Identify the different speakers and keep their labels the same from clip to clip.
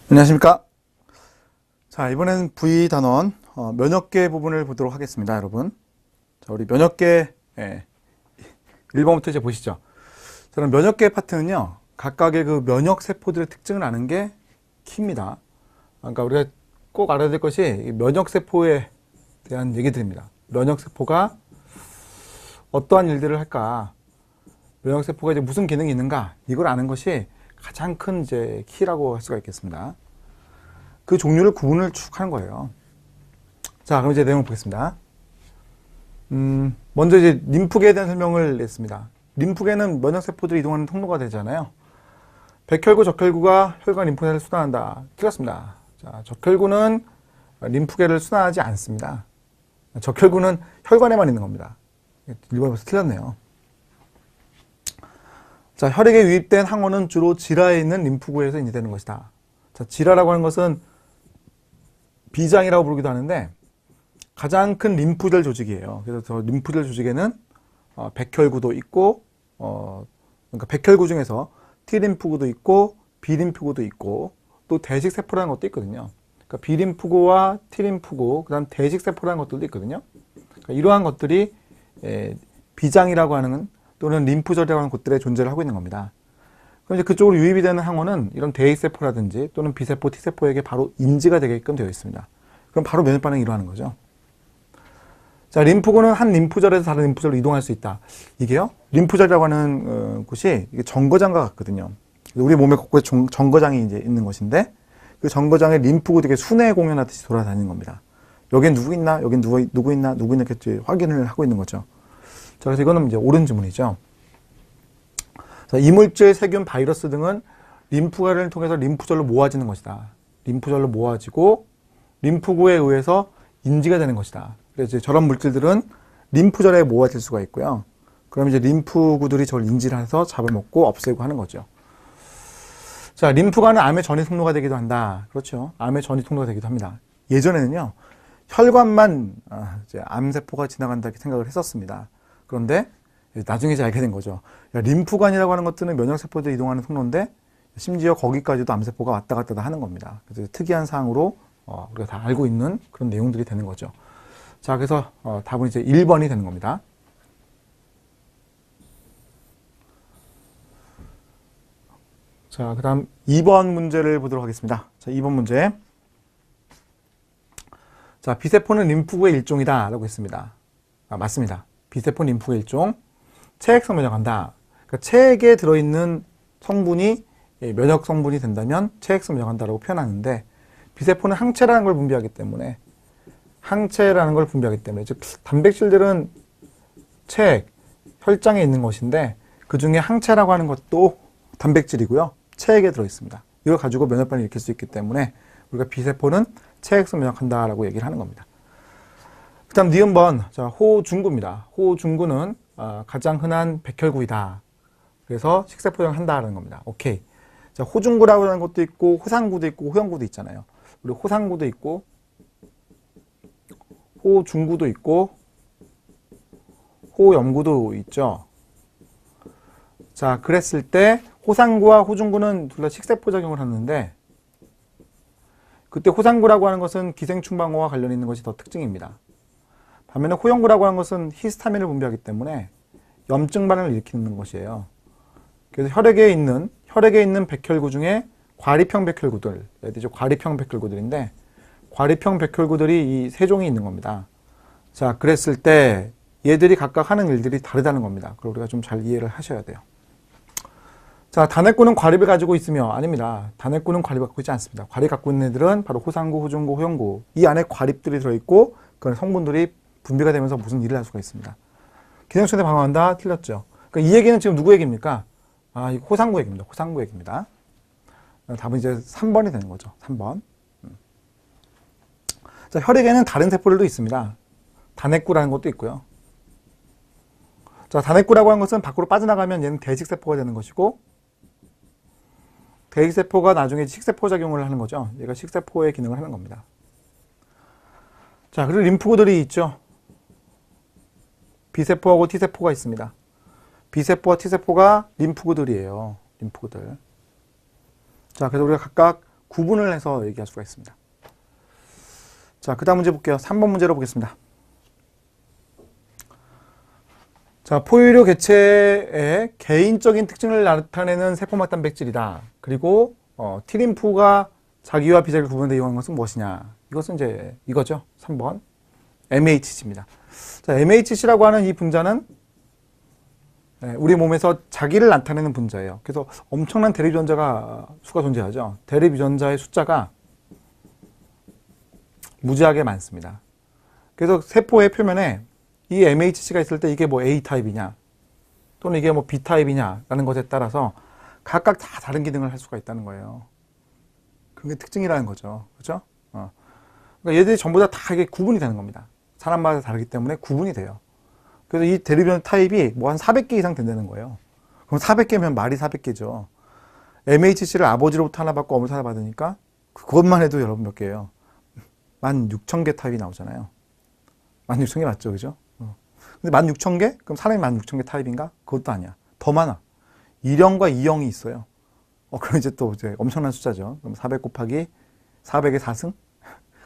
Speaker 1: 안녕하십니까. 자, 이번에는 V 단원 면역계 부분을 보도록 하겠습니다, 여러분. 자, 우리 면역계 1번부터 이제 보시죠. 저는 면역계 파트는요, 각각의 그 면역 세포들의 특징을 아는 게 키입니다. 그러니까 우리가 꼭 알아야 될 것이 면역 세포에 대한 얘기들입니다. 면역 세포가 어떠한 일들을 할까? 면역 세포가 이제 무슨 기능이 있는가? 이걸 아는 것이 가장 큰 이제 키라고 할 수가 있겠습니다. 그 종류를 구분을 쭉 하는 거예요. 자, 그럼 이제 내용을 보겠습니다. 먼저 이제 림프계에 대한 설명을 냈습니다. 림프계는 면역세포들이 이동하는 통로가 되잖아요. 백혈구, 적혈구가 혈관 림프계를 순환한다. 틀렸습니다. 자, 적혈구는 림프계를 순환하지 않습니다. 적혈구는 혈관에만 있는 겁니다. 1번에서 틀렸네요. 자, 혈액에 유입된 항원은 주로 지라에 있는 림프구에서 인지되는 것이다. 자, 지라라고 하는 것은 비장이라고 부르기도 하는데 가장 큰 림프절 조직이에요. 그래서 저 림프절 조직에는 백혈구도 있고 그러니까 백혈구 중에서 T림프구도 있고 B림프구도 있고 또 대식세포라는 것도 있거든요. 그러니까 B림프구와 T림프구 그다음 대식세포라는 것들도 있거든요. 그러니까 이러한 것들이 비장이라고 하는 또는 림프절이라고 하는 곳들에 존재를 하고 있는 겁니다. 그럼 이제 그쪽으로 유입이 되는 항원은 이런 대익세포라든지 또는 B세포, T세포에게 바로 인지가 되게끔 되어 있습니다. 그럼 바로 면역 반응이 일어나는 거죠. 자, 림프구는 한 림프절에서 다른 림프절로 이동할 수 있다. 이게요, 림프절이라고 하는 곳이 이게 정거장과 같거든요. 우리 몸의 곳곳에 정거장이 이제 있는 것인데 그 정거장에 림프구들이 순회 공연하듯이 돌아다니는 겁니다. 여긴 누구 있나, 여긴 누구 있나, 누구 있나 이렇게 확인을 하고 있는 거죠. 자, 그래서 이거는 이제 옳은 지문이죠. 자, 이물질, 세균, 바이러스 등은 림프관을 통해서 림프절로 모아지는 것이다. 림프절로 모아지고 림프구에 의해서 인지가 되는 것이다. 그래서 이제 저런 물질들은 림프절에 모아질 수가 있고요. 그럼 이제 림프구들이 저걸 인지를 해서 잡아먹고 없애고 하는 거죠. 자, 림프관은 암의 전이 통로가 되기도 한다. 그렇죠. 암의 전이 통로가 되기도 합니다. 예전에는요, 혈관만 이제 암세포가 지나간다 이렇게 생각을 했었습니다. 그런데 나중에 이제 알게 된 거죠. 야, 림프관이라고 하는 것들은 면역세포들이 이동하는 통로인데 심지어 거기까지도 암세포가 왔다 갔다 하는 겁니다. 그래서 특이한 사항으로 우리가 다 알고 있는 그런 내용들이 되는 거죠. 자, 그래서 답은 이제 1번이 되는 겁니다. 자, 그 다음 2번 문제를 보도록 하겠습니다. 자, 2번 문제. 자, B세포는 림프구의 일종이다 라고 했습니다. 맞습니다. B세포는 림프구의 일종. 체액성 면역한다. 그러니까 체액에 들어있는 성분이 면역 성분이 된다면 체액성 면역한다라고 표현하는데 B세포는 항체라는 걸 분비하기 때문에 즉 단백질들은 체액, 혈장에 있는 것인데 그 중에 항체라고 하는 것도 단백질이고요. 체액에 들어있습니다. 이걸 가지고 면역 반응을 일으킬 수 있기 때문에 우리가 B세포는 체액성 면역한다라고 얘기를 하는 겁니다. 그 다음 니은번, 자, 호중구입니다. 호중구는 가장 흔한 백혈구이다. 그래서 식세포를 한다는 겁니다. 오케이. 자, 호중구라고 하는 것도 있고, 호상구도 있고, 호영구도 있잖아요. 우리 호상구도 있고, 호중구도 있고, 호염구도 있죠. 자, 그랬을 때, 호상구와 호중구는 둘 다 식세포 작용을 하는데, 그때 호상구라고 하는 것은 기생충방어와 관련 있는 것이 더 특징입니다. 반면에 호영구라고 하는 것은 히스타민을 분비하기 때문에 염증 반응을 일으키는 것이에요. 그래서 혈액에 있는 백혈구 중에 과립형 백혈구들, 과립형 백혈구들인데 과립형 백혈구들이 이 세 종이 있는 겁니다. 자, 그랬을 때 얘들이 각각 하는 일들이 다르다는 겁니다. 그걸 우리가 좀 잘 이해를 하셔야 돼요. 자, 단핵구는 과립을 가지고 있으며 아닙니다. 단핵구는 과립을 갖고 있지 않습니다. 과립 갖고 있는 애들은 바로 호상구, 호중구, 호영구. 이 안에 과립들이 들어있고 그런 성분들이 분비가 되면서 무슨 일을 할 수가 있습니다. 기생충에 방어한다? 틀렸죠. 그러니까 이 얘기는 지금 누구 얘기입니까? 이거 호상구 얘기입니다. 호상구 얘기입니다. 답은 이제 3번이 되는 거죠. 3번. 자, 혈액에는 다른 세포들도 있습니다. 단핵구라는 것도 있고요. 자, 단핵구라고 하는 것은 밖으로 빠져나가면 얘는 대식세포가 되는 것이고 대식세포가 나중에 식세포 작용을 하는 거죠. 얘가 식세포의 기능을 하는 겁니다. 자, 그리고 림프구들이 있죠. B세포하고 T세포가 있습니다. B세포와 T세포가 림프구들이에요. 림프구들. 자, 그래서 우리가 각각 구분을 해서 얘기할 수가 있습니다. 자, 그 다음 문제 볼게요. 3번 문제로 보겠습니다. 자, 포유류 개체의 개인적인 특징을 나타내는 세포막 단백질이다. 그리고 T림프가 자기와 비자기를 구분하는 데 이용하는 것은 무엇이냐? 이것은 이제 이거죠. 3번 MHC입니다. 자, MHC라고 하는 이 분자는 우리 몸에서 자기를 나타내는 분자예요. 그래서 엄청난 대립유전자가 수가 존재하죠. 대립유전자의 숫자가 무지하게 많습니다. 그래서 세포의 표면에 이 MHC가 있을 때 이게 뭐 A타입이냐 또는 이게 뭐 B타입이냐라는 것에 따라서 각각 다 다른 기능을 할 수가 있다는 거예요. 그게 특징이라는 거죠. 그렇죠? 그러니까 얘들이 전부 다 이게 구분이 되는 겁니다. 사람마다 다르기 때문에 구분이 돼요. 그래서 이 대립유전 타입이 뭐 한 400개 이상 된다는 거예요. 그럼 400개면 말이 400개죠. MHC를 아버지로부터 하나 받고 어머니로부터 하나 받으니까 그것만 해도 여러분 몇 개예요? 16,000개 타입이 나오잖아요. 16,000개 맞죠? 그죠? 근데 16,000개? 그럼 사람이 16,000개 타입인가? 그것도 아니야. 더 많아. 1형과 2형이 있어요. 그럼 이제 또 이제 엄청난 숫자죠. 그럼 400 곱하기 400의 4승?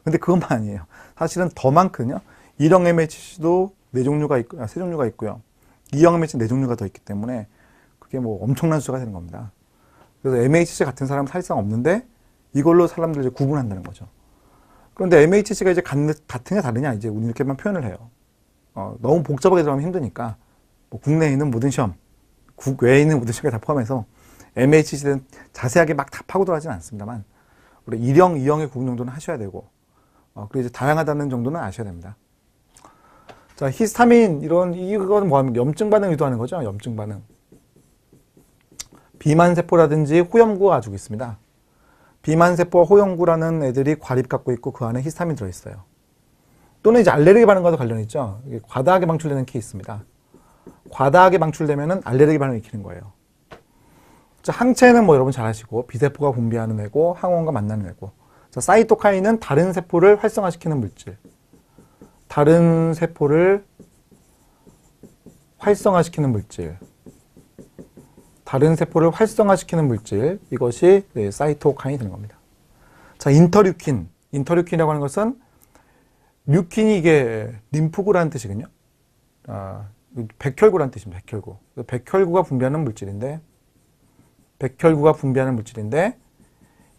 Speaker 1: 근데 그것만 아니에요. 사실은 더 많거든요. 1형 MHC도 4종류가 있고, 3종류가 있고요. 2형 MHC 4종류가 더 있기 때문에 그게 뭐 엄청난 숫자가 되는 겁니다. 그래서 MHC 같은 사람은 사실상 없는데 이걸로 사람들을 이제 구분한다는 거죠. 그런데 MHC가 이제 같으냐 다르냐 이제 우리 이렇게만 표현을 해요. 너무 복잡하게 들어가면 힘드니까 뭐 국내에 있는 모든 시험, 국외에 있는 모든 시험에 다 포함해서 MHC는 자세하게 막 다 파고 들어가지는 않습니다만 우리 1형, 2형의 구분 정도는 하셔야 되고 그리고 이제 다양하다는 정도는 아셔야 됩니다. 자, 히스타민 이건 뭐하면 염증 반응 유도하는 거죠. 염증 반응. 비만세포라든지 호염구가 가지고 있습니다. 비만세포와 호염구라는 애들이 과립 갖고 있고 그 안에 히스타민 들어있어요. 또는 이제 알레르기 반응과도 관련이 있죠. 이게 과다하게 방출되는 케이스입니다. 과다하게 방출되면은 알레르기 반응을 일으키는 거예요. 자, 항체는 뭐 여러분 잘 아시고 비세포가 분비하는 애고 항원과 만나는 애고. 자, 사이토카인은 다른 세포를 활성화시키는 물질. 다른 세포를 활성화시키는 물질. 다른 세포를 활성화시키는 물질. 이것이 사이토카인이 되는 겁니다. 자, 인터류킨. 인터류킨이라고 하는 것은 류킨이 이게 림프구라는 뜻이거든요. 백혈구라는 뜻입니다. 백혈구. 백혈구가 분비하는 물질인데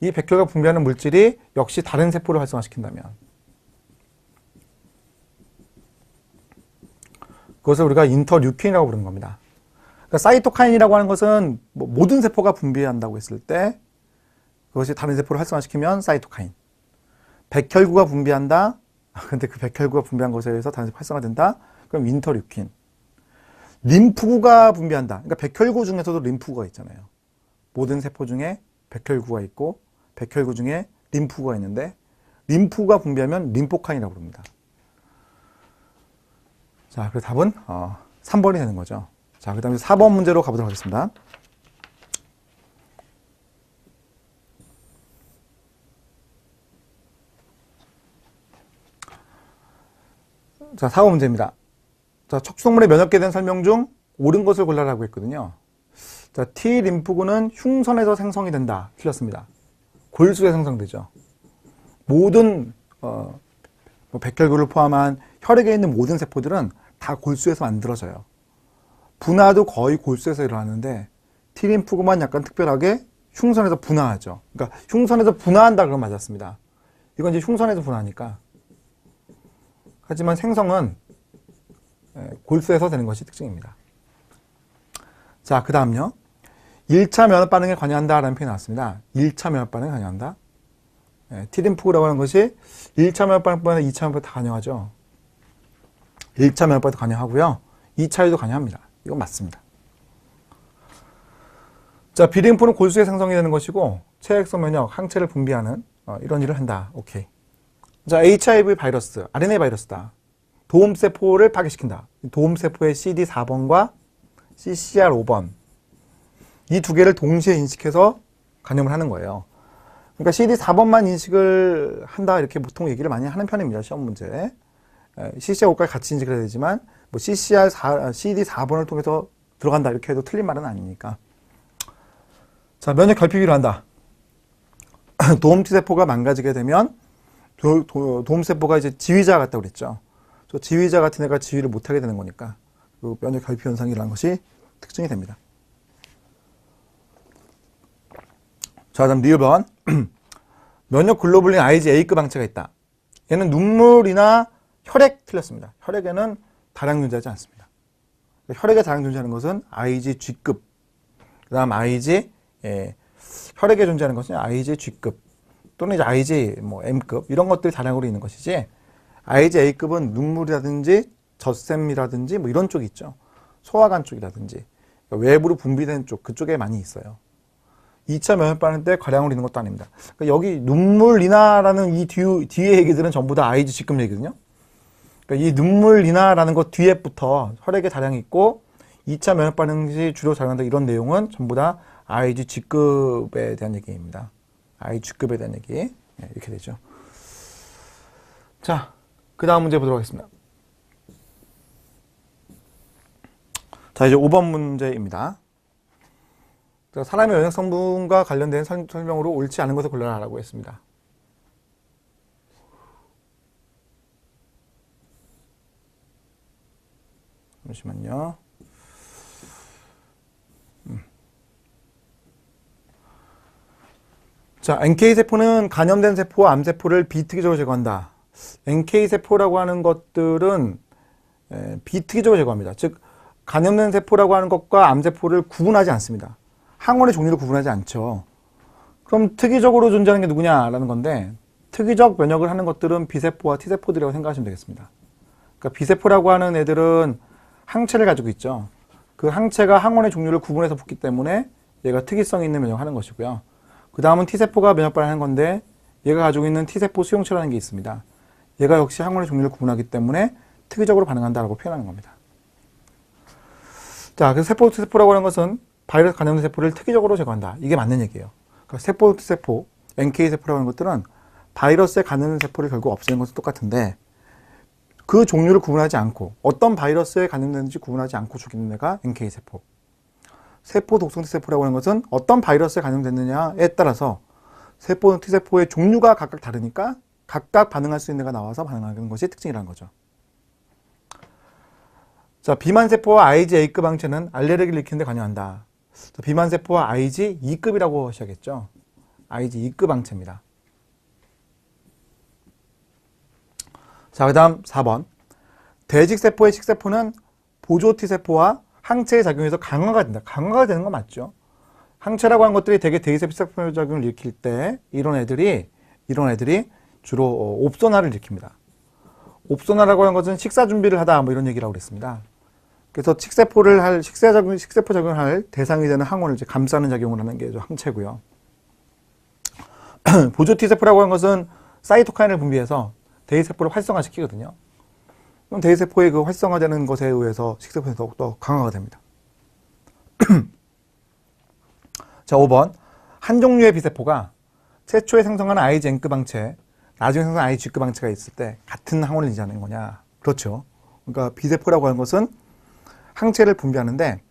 Speaker 1: 이 백혈구가 분비하는 물질이 역시 다른 세포를 활성화시킨다면 그것을 우리가 인터류킨이라고 부르는 겁니다. 그러니까 사이토카인이라고 하는 것은 뭐 모든 세포가 분비한다고 했을 때 그것이 다른 세포를 활성화시키면 사이토카인. 백혈구가 분비한다. 근데 그 백혈구가 분비한 것에 의해서 다른 세포가 활성화된다. 그럼 인터류킨. 림프구가 분비한다. 그러니까 백혈구 중에서도 림프구가 있잖아요. 모든 세포 중에 백혈구가 있고 백혈구 중에 림프구가 있는데 림프구가 분비하면 림포카인이라고 부릅니다. 자, 그래서 답은 3번이 되는 거죠. 자, 그 다음에 4번 문제로 가보도록 하겠습니다. 자, 4번 문제입니다. 자, 척수동물의 면역계에 대한 설명 중 옳은 것을 골라라고 했거든요. 자, T 림프구는 흉선에서 생성이 된다. 틀렸습니다. 골수에 생성되죠. 모든 백혈구를 포함한 혈액에 있는 모든 세포들은 다 골수에서 만들어져요. 분화도 거의 골수에서 일어나는데 T 림프구만 약간 특별하게 흉선에서 분화하죠. 그러니까 흉선에서 분화한다 그러면 맞았습니다. 이건 이제 흉선에서 분화하니까. 하지만 생성은 골수에서 되는 것이 특징입니다. 자, 그 다음요. 1차 면역 반응에 관여한다라는 표현이 나왔습니다. 1차 면역 반응에 관여한다. T림프구라고 하는 것이 1차 면역 반응보다 2차 면역 반응 다 관여하죠. 1차 면역 반응 관여하고요. 2차에도 관여합니다. 이건 맞습니다. 자, B림프는 골수에 생성이 되는 것이고 체액성 면역, 항체를 분비하는 이런 일을 한다. 오케이. 자, HIV 바이러스, RNA 바이러스다. 도움세포를 파괴시킨다. 도움세포의 CD4번과 CCR5번. 이 두 개를 동시에 인식해서 감염을 하는 거예요. 그러니까 CD4번만 인식을 한다. 이렇게 보통 얘기를 많이 하는 편입니다. 시험 문제. CCR5까지 같이 인식을 해야 되지만, 뭐 CD4번을 통해서 들어간다. 이렇게 해도 틀린 말은 아니니까. 자, 면역 결핍이 일어난다. 도움티세포가 망가지게 되면 도움세포가 이제 지휘자 같다고 그랬죠. 저 지휘자 같은 애가 지휘를 못하게 되는 거니까 그 면역 결핍 현상이라는 것이 특징이 됩니다. 자, 다음 2번. 면역 글로불린 IgA A급 항체가 있다. 얘는 눈물이나 혈액 틀렸습니다. 혈액에는 다량 존재하지 않습니다. 혈액에 다량 존재하는 것은 IgG급, 그 다음 혈액에 존재하는 것은 IgG급 또는 이제 IG M급 이런 것들이 다량으로 있는 것이지, IgA급은 눈물이라든지 젖샘이라든지 이런 쪽이 있죠. 소화관 쪽이라든지 외부로 분비되는 쪽, 그쪽에 많이 있어요. 2차 면역 반응 때 과량으로 있는 것도 아닙니다. 그러니까 여기 눈물이나라는 이 뒤에 얘기들은 전부 다 IgG급 얘기거든요. 그러니까 이 눈물이나라는 것 뒤에부터 혈액에 다량이 있고 2차 면역 반응 시 주로 작용한다, 이런 내용은 전부 다 IgG급에 대한 얘기입니다. IgG급에 대한 얘기. 이렇게 되죠. 자, 그 다음 문제 보도록 하겠습니다. 자, 이제 5번 문제입니다. 사람의 영양 성분과 관련된 설명으로 옳지 않은 것을 골라라라고 했습니다. 잠시만요. 자, NK세포는 감염된 세포와 암세포를 비특이적으로 제거한다. NK세포라고 하는 것들은 비특이적으로 제거합니다. 즉, 감염된 세포라고 하는 것과 암세포를 구분하지 않습니다. 항원의 종류를 구분하지 않죠. 그럼 특이적으로 존재하는 게 누구냐라는 건데, 특이적 면역을 하는 것들은 B세포와 T세포들이라고 생각하시면 되겠습니다. 그러니까 B세포라고 하는 애들은 항체를 가지고 있죠. 그 항체가 항원의 종류를 구분해서 붙기 때문에 얘가 특이성 있는 면역을 하는 것이고요. 그 다음은 T세포가 면역 반응하는 건데, 얘가 가지고 있는 T세포 수용체라는 게 있습니다. 얘가 역시 항원의 종류를 구분하기 때문에 특이적으로 반응한다라고 표현하는 겁니다. 자, 그래서 세포 T세포라고 하는 것은 바이러스 감염된 세포를 특이적으로 제거한다. 이게 맞는 얘기예요. 그러니까 세포 T세포, NK세포라고 하는 것들은 바이러스에 감염된 세포를 결국 없애는 것은 똑같은데, 그 종류를 구분하지 않고 어떤 바이러스에 감염되는지 구분하지 않고 죽이는 애가 NK세포. 세포 독성 T세포라고 하는 것은 어떤 바이러스에 감염됐느냐에 따라서 세포 T세포의 종류가 각각 다르니까 각각 반응할 수 있는 애가 나와서 반응하는 것이 특징이라는 거죠. 자, 비만세포와 IgA급 항체는 알레르기를 일으키는 데 관여한다. 자, 비만세포와 IgE급이라고 하셔야겠죠. IgE급 항체입니다. 자, 그 다음 4번. 대직세포의 식세포는 보조 T세포와 항체의 작용에서 강화가 된다. 강화가 되는 거 맞죠? 항체라고 하는 것들이 대개 대기세포 식세포 작용을 일으킬 때 이런 애들이 주로 옵소나를 일으킵니다. 옵소나라고 하는 것은 식사 준비를 하다 이런 얘기라고 그랬습니다. 그래서 식세포 작용을 할 대상이 되는 항원을 이제 감싸는 작용을 하는 게 항체고요. 보조 T세포라고 하는 것은 사이토카인을 분비해서 대기세포를 활성화시키거든요. 그럼 대기세포의 그 활성화되는 것에 의해서 식세포는 더욱더 강화가 됩니다. 자, 5번. 한 종류의 B세포가 최초에 생성하는 IgN급 항체, 나중에 생성한 IgG급 항체가 있을 때 같은 항원을 유지하는 거냐? 그렇죠. 그러니까 B세포라고 하는 것은 항체를 분비하는데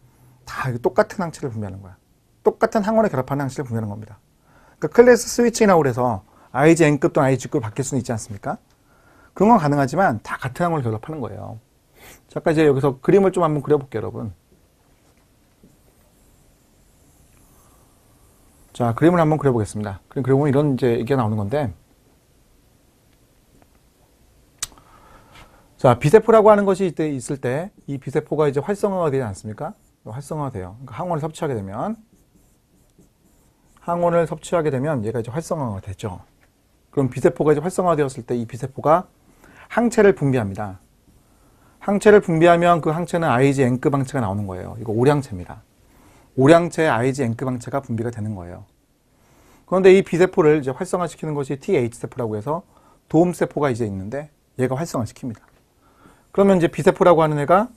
Speaker 1: 다 똑같은 항체를 분비하는 거야. 똑같은 항원에 결합하는 항체를 분비하는 겁니다. 그러니까 클래스 스위칭이라고 해서 IgN급 또는 IgG급을 바뀔 수는 있지 않습니까? 그런 건 가능하지만 다 같은 항원을 결합하는 거예요. 잠깐 이제 여기서 그림을 좀 한번 그려볼게요, 여러분. 자, 그림을 한번 그려보겠습니다. 그리고 이런 이제 얘기가 나오는 건데, 자, B세포라고 하는 것이 있을 때 이 B세포가 이제 활성화가 되지 않습니까? 활성화가 돼요. 그러니까 항원을 섭취하게 되면 얘가 이제 활성화가 되죠. 그럼 B세포가 이제 활성화가 되었을 때 이 B세포가 항체를 분비합니다. 항체를 분비하면 그 항체는 IgN급 항체가 나오는 거예요. 이거 오량체입니다. 오량체의 IgN급 항체가 분비가 되는 거예요. 그런데 이 B세포를 이제 활성화시키는 것이 TH세포라고 해서 도움세포가 이제 있는데 얘가 활성화시킵니다. 그러면 이제 B세포라고 하는 애가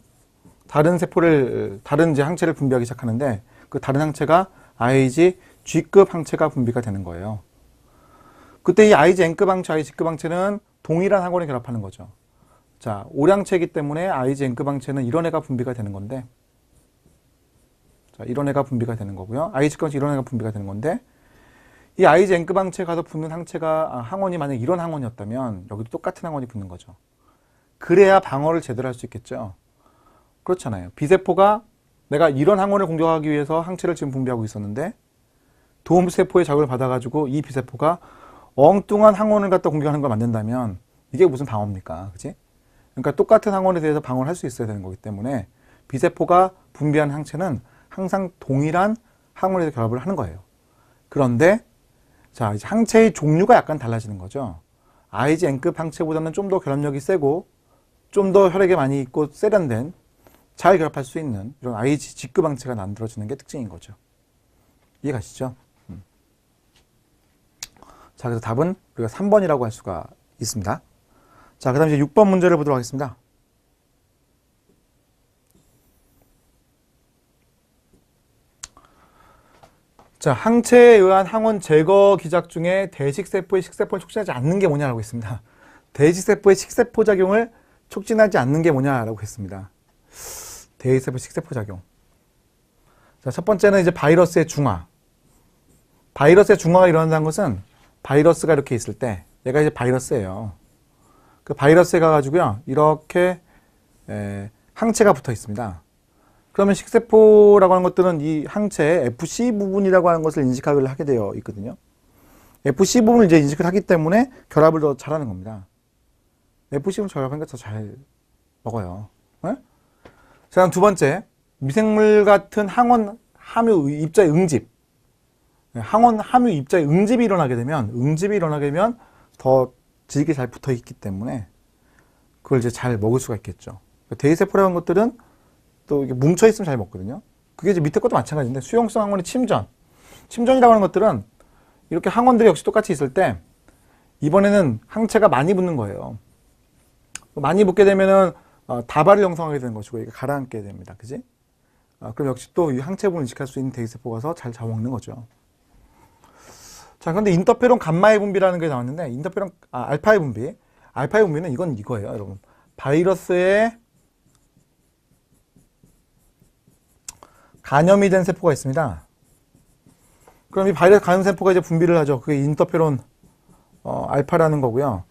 Speaker 1: 다른 이제 항체를 분비하기 시작하는데 그 다른 항체가 IgG급 항체가 분비가 되는 거예요. 그때 이 IgN급 항체, IgG급 항체는 동일한 항원에 결합하는 거죠. 자, 오량체이기 때문에 IgN급 항체는 이런 애가 분비가 되는 건데, 자, 이런 애가 분비가 되는 거고요. IgG급 항체 이런 애가 분비가 되는 건데, 이 IgE N급 항체에 가서 붙는 항체가 항원이 만약 이런 항원이었다면 여기도 똑같은 항원이 붙는 거죠. 그래야 방어를 제대로 할 수 있겠죠. 그렇잖아요. B세포가 내가 이런 항원을 공격하기 위해서 항체를 지금 분비하고 있었는데 도움세포의 자극을 받아가지고 이 B세포가 엉뚱한 항원을 갖다 공격하는 걸 만든다면 이게 무슨 방어입니까? 그치? 그러니까 똑같은 항원에 대해서 방어를 할 수 있어야 되는 거기 때문에 B세포가 분비한 항체는 항상 동일한 항원에서 결합을 하는 거예요. 그런데 자, 이제 항체의 종류가 약간 달라지는 거죠. IgE N급 항체보다는 좀 더 결합력이 세고 좀 더 혈액에 많이 있고 세련된 잘 결합할 수 있는 이런 IgG G급 항체가 만들어지는 게 특징인 거죠. 이해가시죠? 자, 그래서 답은 우리가 3번이라고 할 수가 있습니다. 자, 그 다음 이제 6번 문제를 보도록 하겠습니다. 자, 항체에 의한 항원 제거 기작 중에 대식세포의 식세포를 촉진하지 않는 게 뭐냐라고 했습니다. 대식세포의 식세포 작용을 촉진하지 않는 게 뭐냐라고 했습니다. 대식세포 식세포 작용. 자, 첫 번째는 이제 바이러스의 중화. 바이러스의 중화가 일어난다는 것은 바이러스가 이렇게 있을 때 얘가 이제 바이러스예요. 그 바이러스에 가가지고요 이렇게 항체가 붙어 있습니다. 그러면 식세포라고 하는 것들은 이 항체의 FC 부분이라고 하는 것을 인식을 하게 되어 있거든요. FC 부분을 이제 인식을 하기 때문에 결합을 더 잘하는 겁니다. FC 부분 결합하니까 더 잘 먹어요. 네? 자, 두 번째, 미생물 같은 항원 함유 입자의 응집. 항원 함유 입자의 응집이 일어나게 되면 더 질게 잘 붙어 있기 때문에 그걸 이제 잘 먹을 수가 있겠죠. 대의세포라는 것들은 또 이게 뭉쳐 있으면 잘 먹거든요. 그게 이제 밑에 것도 마찬가지인데 수용성 항원의 침전이라고 하는 것들은 이렇게 항원들이 역시 똑같이 있을 때 이번에는 항체가 많이 붙는 거예요. 많이 붙게 되면은 다발을 형성하게 되는 것이고 이게 가라앉게 됩니다. 그지? 그럼 역시 또 이 항체분을 인식할 수 있는 대의세포가 가서 잘 잡아먹는 거죠. 자, 그런데 인터페론 감마의 분비라는 게 나왔는데 인터페론 알파의 분비는 이건 이거예요, 여러분. 바이러스에 간염이 된 세포가 있습니다. 그럼 이 바이러스 간염 세포가 이제 분비를 하죠. 그게 인터페론 알파라는 거고요.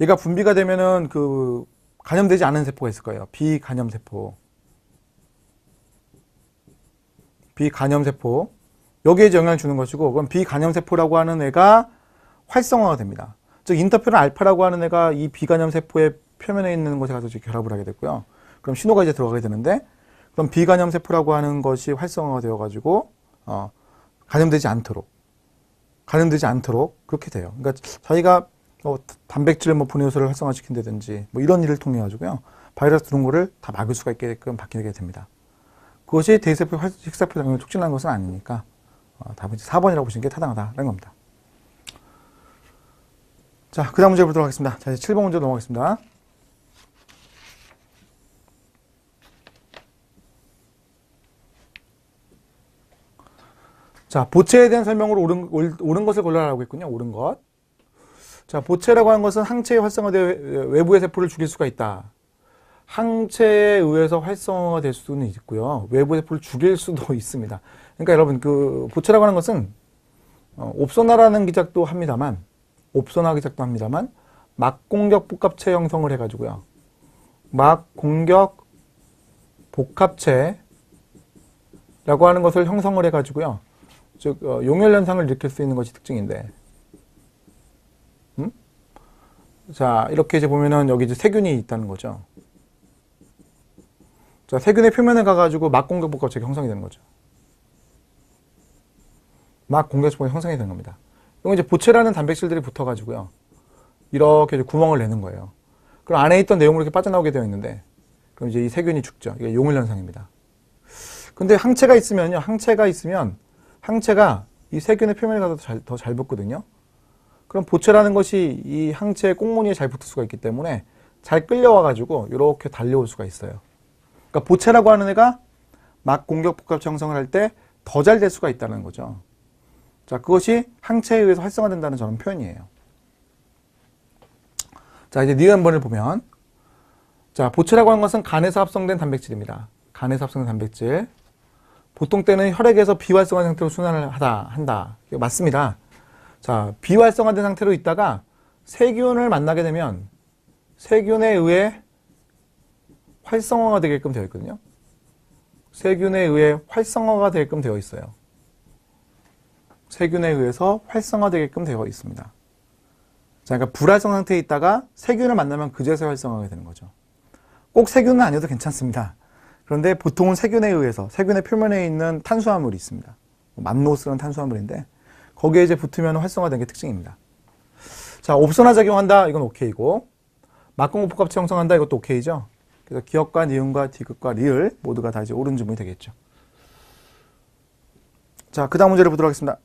Speaker 1: 얘가 분비가 되면은 그 간염되지 않은 세포가 있을 거예요. 비간염 세포. 여기에 이제 영향을 주는 것이고, 그럼 비간염세포라고 하는 애가 활성화가 됩니다. 즉, 인터페론 알파라고 하는 애가 이 비간염세포의 표면에 있는 곳에 가서 이제 결합을 하게 됐고요. 그럼 신호가 이제 들어가게 되는데, 그럼 비간염세포라고 하는 것이 활성화가 되어가지고, 간염되지 않도록 그렇게 돼요. 그러니까 자기가 단백질 분해효소를 활성화시킨다든지 이런 일을 통해 가지고요. 바이러스 들어온 거를 다 막을 수가 있게끔 바뀌게 됩니다. 그것이 대세포 식세포 작용을 촉진하는 것은 아니니까 답은 4번이라고 보시는 게 타당하다는 겁니다. 자, 그 다음 문제 보도록 하겠습니다. 자, 이제 7번 문제 넘어가겠습니다. 자, 보체에 대한 설명으로 옳은 것을 골라라고 했군요. 옳은 것. 자, 보체라고 하는 것은 항체에 활성화되어 외부의 세포를 죽일 수가 있다. 항체에 의해서 활성화가 될 수는 있고요. 외부의 세포를 죽일 수도 있습니다. 그러니까 여러분, 그 보체라고 하는 것은 옵소나라는 기작도 합니다만, 막공격 복합체 형성을 해가지고요. 막공격 복합체라고 하는 것을 형성을 해가지고요. 즉 용혈 현상을 일으킬 수 있는 것이 특징인데, 자, 이렇게 이제 보면은 여기 이제 세균이 있다는 거죠. 자, 세균의 표면에 가가지고 막공격 복합체가 형성이 되는 거죠. 막공격 복합체가 형성이 되는 겁니다. 이건 이제 보체라는 단백질들이 붙어가지고요. 이렇게 이제 구멍을 내는 거예요. 그럼 안에 있던 내용물이 이렇게 빠져나오게 되어 있는데, 그럼 이제 이 세균이 죽죠. 이게 용혈 현상입니다. 근데 항체가 있으면 항체가 이 세균의 표면에 가서 더 잘 붙거든요. 그럼 보체라는 것이 이 항체의 꽁무니에 잘 붙을 수가 있기 때문에 잘 끌려와가지고 이렇게 달려올 수가 있어요. 그러니까 보체라고 하는 애가 막 공격 복합체 형성을 할 때 더 잘 될 수가 있다는 거죠. 자, 그것이 항체에 의해서 활성화된다는 저런 표현이에요. 자, 이제 니은번을 보면, 자, 보체라고 하는 것은 간에서 합성된 단백질입니다. 간에서 합성된 단백질. 보통 때는 혈액에서 비활성화 상태로 순환을 한다. 이거 맞습니다. 자, 비활성화된 상태로 있다가 세균을 만나게 되면 세균에 의해 활성화가 되게끔 되어 있거든요. 세균에 의해 활성화가 되게끔 되어 있어요. 세균에 의해서 활성화되게끔 되어 있습니다. 자, 그러니까 불활성 상태에 있다가 세균을 만나면 그제서 활성화가 되는 거죠. 꼭 세균은 아니어도 괜찮습니다. 그런데 보통은 세균에 의해서 세균의 표면에 있는 탄수화물이 있습니다. 만노스라는 탄수화물인데 거기에 이제 붙으면 활성화되는 게 특징입니다. 자, 옵선화 작용한다. 이건 오케이고 막공급합체 형성한다. 이것도 오케이죠. 그래서 기억과 니은과 디귿과 리을 모두가 다 이제 옳은 지문이 되겠죠. 자, 그 다음 문제를 보도록 하겠습니다.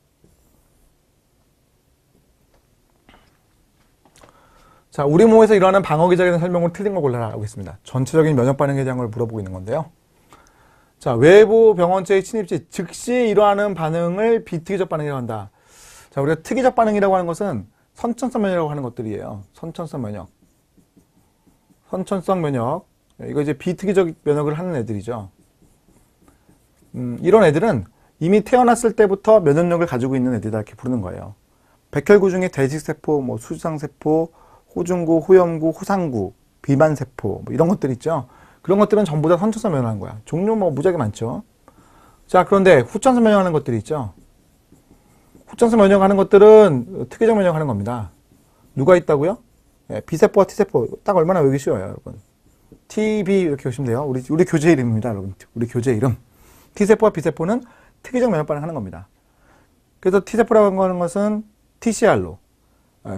Speaker 1: 자, 우리 몸에서 일어나는 방어 기작에 대한 설명으로 틀린 걸 골라라 하고 있습니다. 전체적인 면역 반응에 대한 걸 물어보고 있는 건데요. 자, 외부 병원체의 침입 시 즉시 일어나는 반응을 비특이적 반응이라고 한다. 자, 우리가 특이적 반응이라고 하는 것은 선천성 면역이라고 하는 것들이에요. 선천성 면역. 선천성 면역. 이거 이제 비특이적 면역을 하는 애들이죠. 이런 애들은 이미 태어났을 때부터 면역력을 가지고 있는 애들이다 이렇게 부르는 거예요. 백혈구 중에 대식세포, 뭐 수지상세포, 호중구, 호염구, 호상구, 비만세포 뭐 이런 것들 있죠. 그런 것들은 전부 다 선천성 면역하는 거야. 종류 뭐 무지하게 많죠. 자, 그런데 후천성 면역하는 것들이 있죠. 후천성 면역하는 것들은 특이적 면역하는 겁니다. 누가 있다고요? 예, B세포와 T세포 딱 얼마나 외우기 쉬워요, 여러분. TB 이렇게 보시면 돼요. 우리 교재 이름입니다, 여러분. 우리 교재 이름. T세포와 B세포는 특이적 면역 반응하는 겁니다. 그래서 T세포라고 하는 것은 TCR로,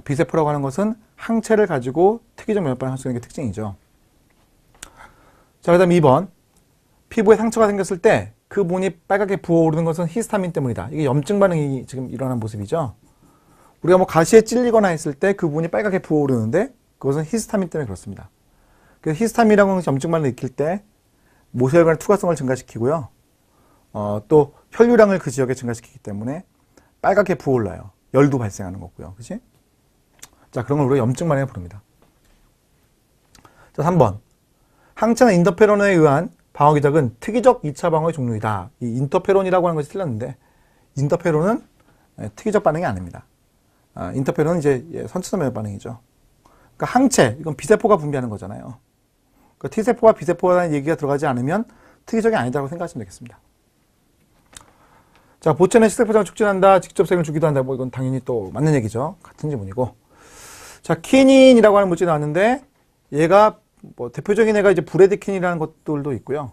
Speaker 1: B세포라고 하는 것은 항체를 가지고 특이적 면역 반응을 할 수 있는 게 특징이죠. 자, 그 다음 2번. 피부에 상처가 생겼을 때 그 부분이 빨갛게 부어오르는 것은 히스타민 때문이다. 이게 염증 반응이 지금 일어난 모습이죠. 우리가 뭐 가시에 찔리거나 했을 때 그 부분이 빨갛게 부어오르는데 그것은 히스타민 때문에 그렇습니다. 그래서 히스타민이라고 하는 염증 반응을 일으킬 때 모세혈관의 투과성을 증가시키고요. 또 혈류량을 그 지역에 증가시키기 때문에 빨갛게 부어올라요. 열도 발생하는 거고요. 그치? 자, 그런 걸 우리가 염증 반응이라고 부릅니다. 자, 3번. 항체나 인터페론에 의한 방어 기작은 특이적 2차 방어의 종류이다. 이 인터페론이라고 하는 것이 틀렸는데 인터페론은 특이적 반응이 아닙니다. 인터페론은 이제 선천성 면역 반응이죠. 그러니까 항체, 이건 B세포가 분비하는 거잖아요. 그러니까 T세포와 B세포라는 얘기가 들어가지 않으면 특이적이 아니다라고 생각하시면 되겠습니다. 자, 보채는 식세포장을 촉진한다. 직접 세균을 주기도 한다. 뭐 이건 당연히 또 맞는 얘기죠. 같은 지문이고. 자, 키닌이라고 하는 물질이 나왔는데 얘가 뭐 대표적인 애가 이제 브레디킨이라는 것들도 있고요.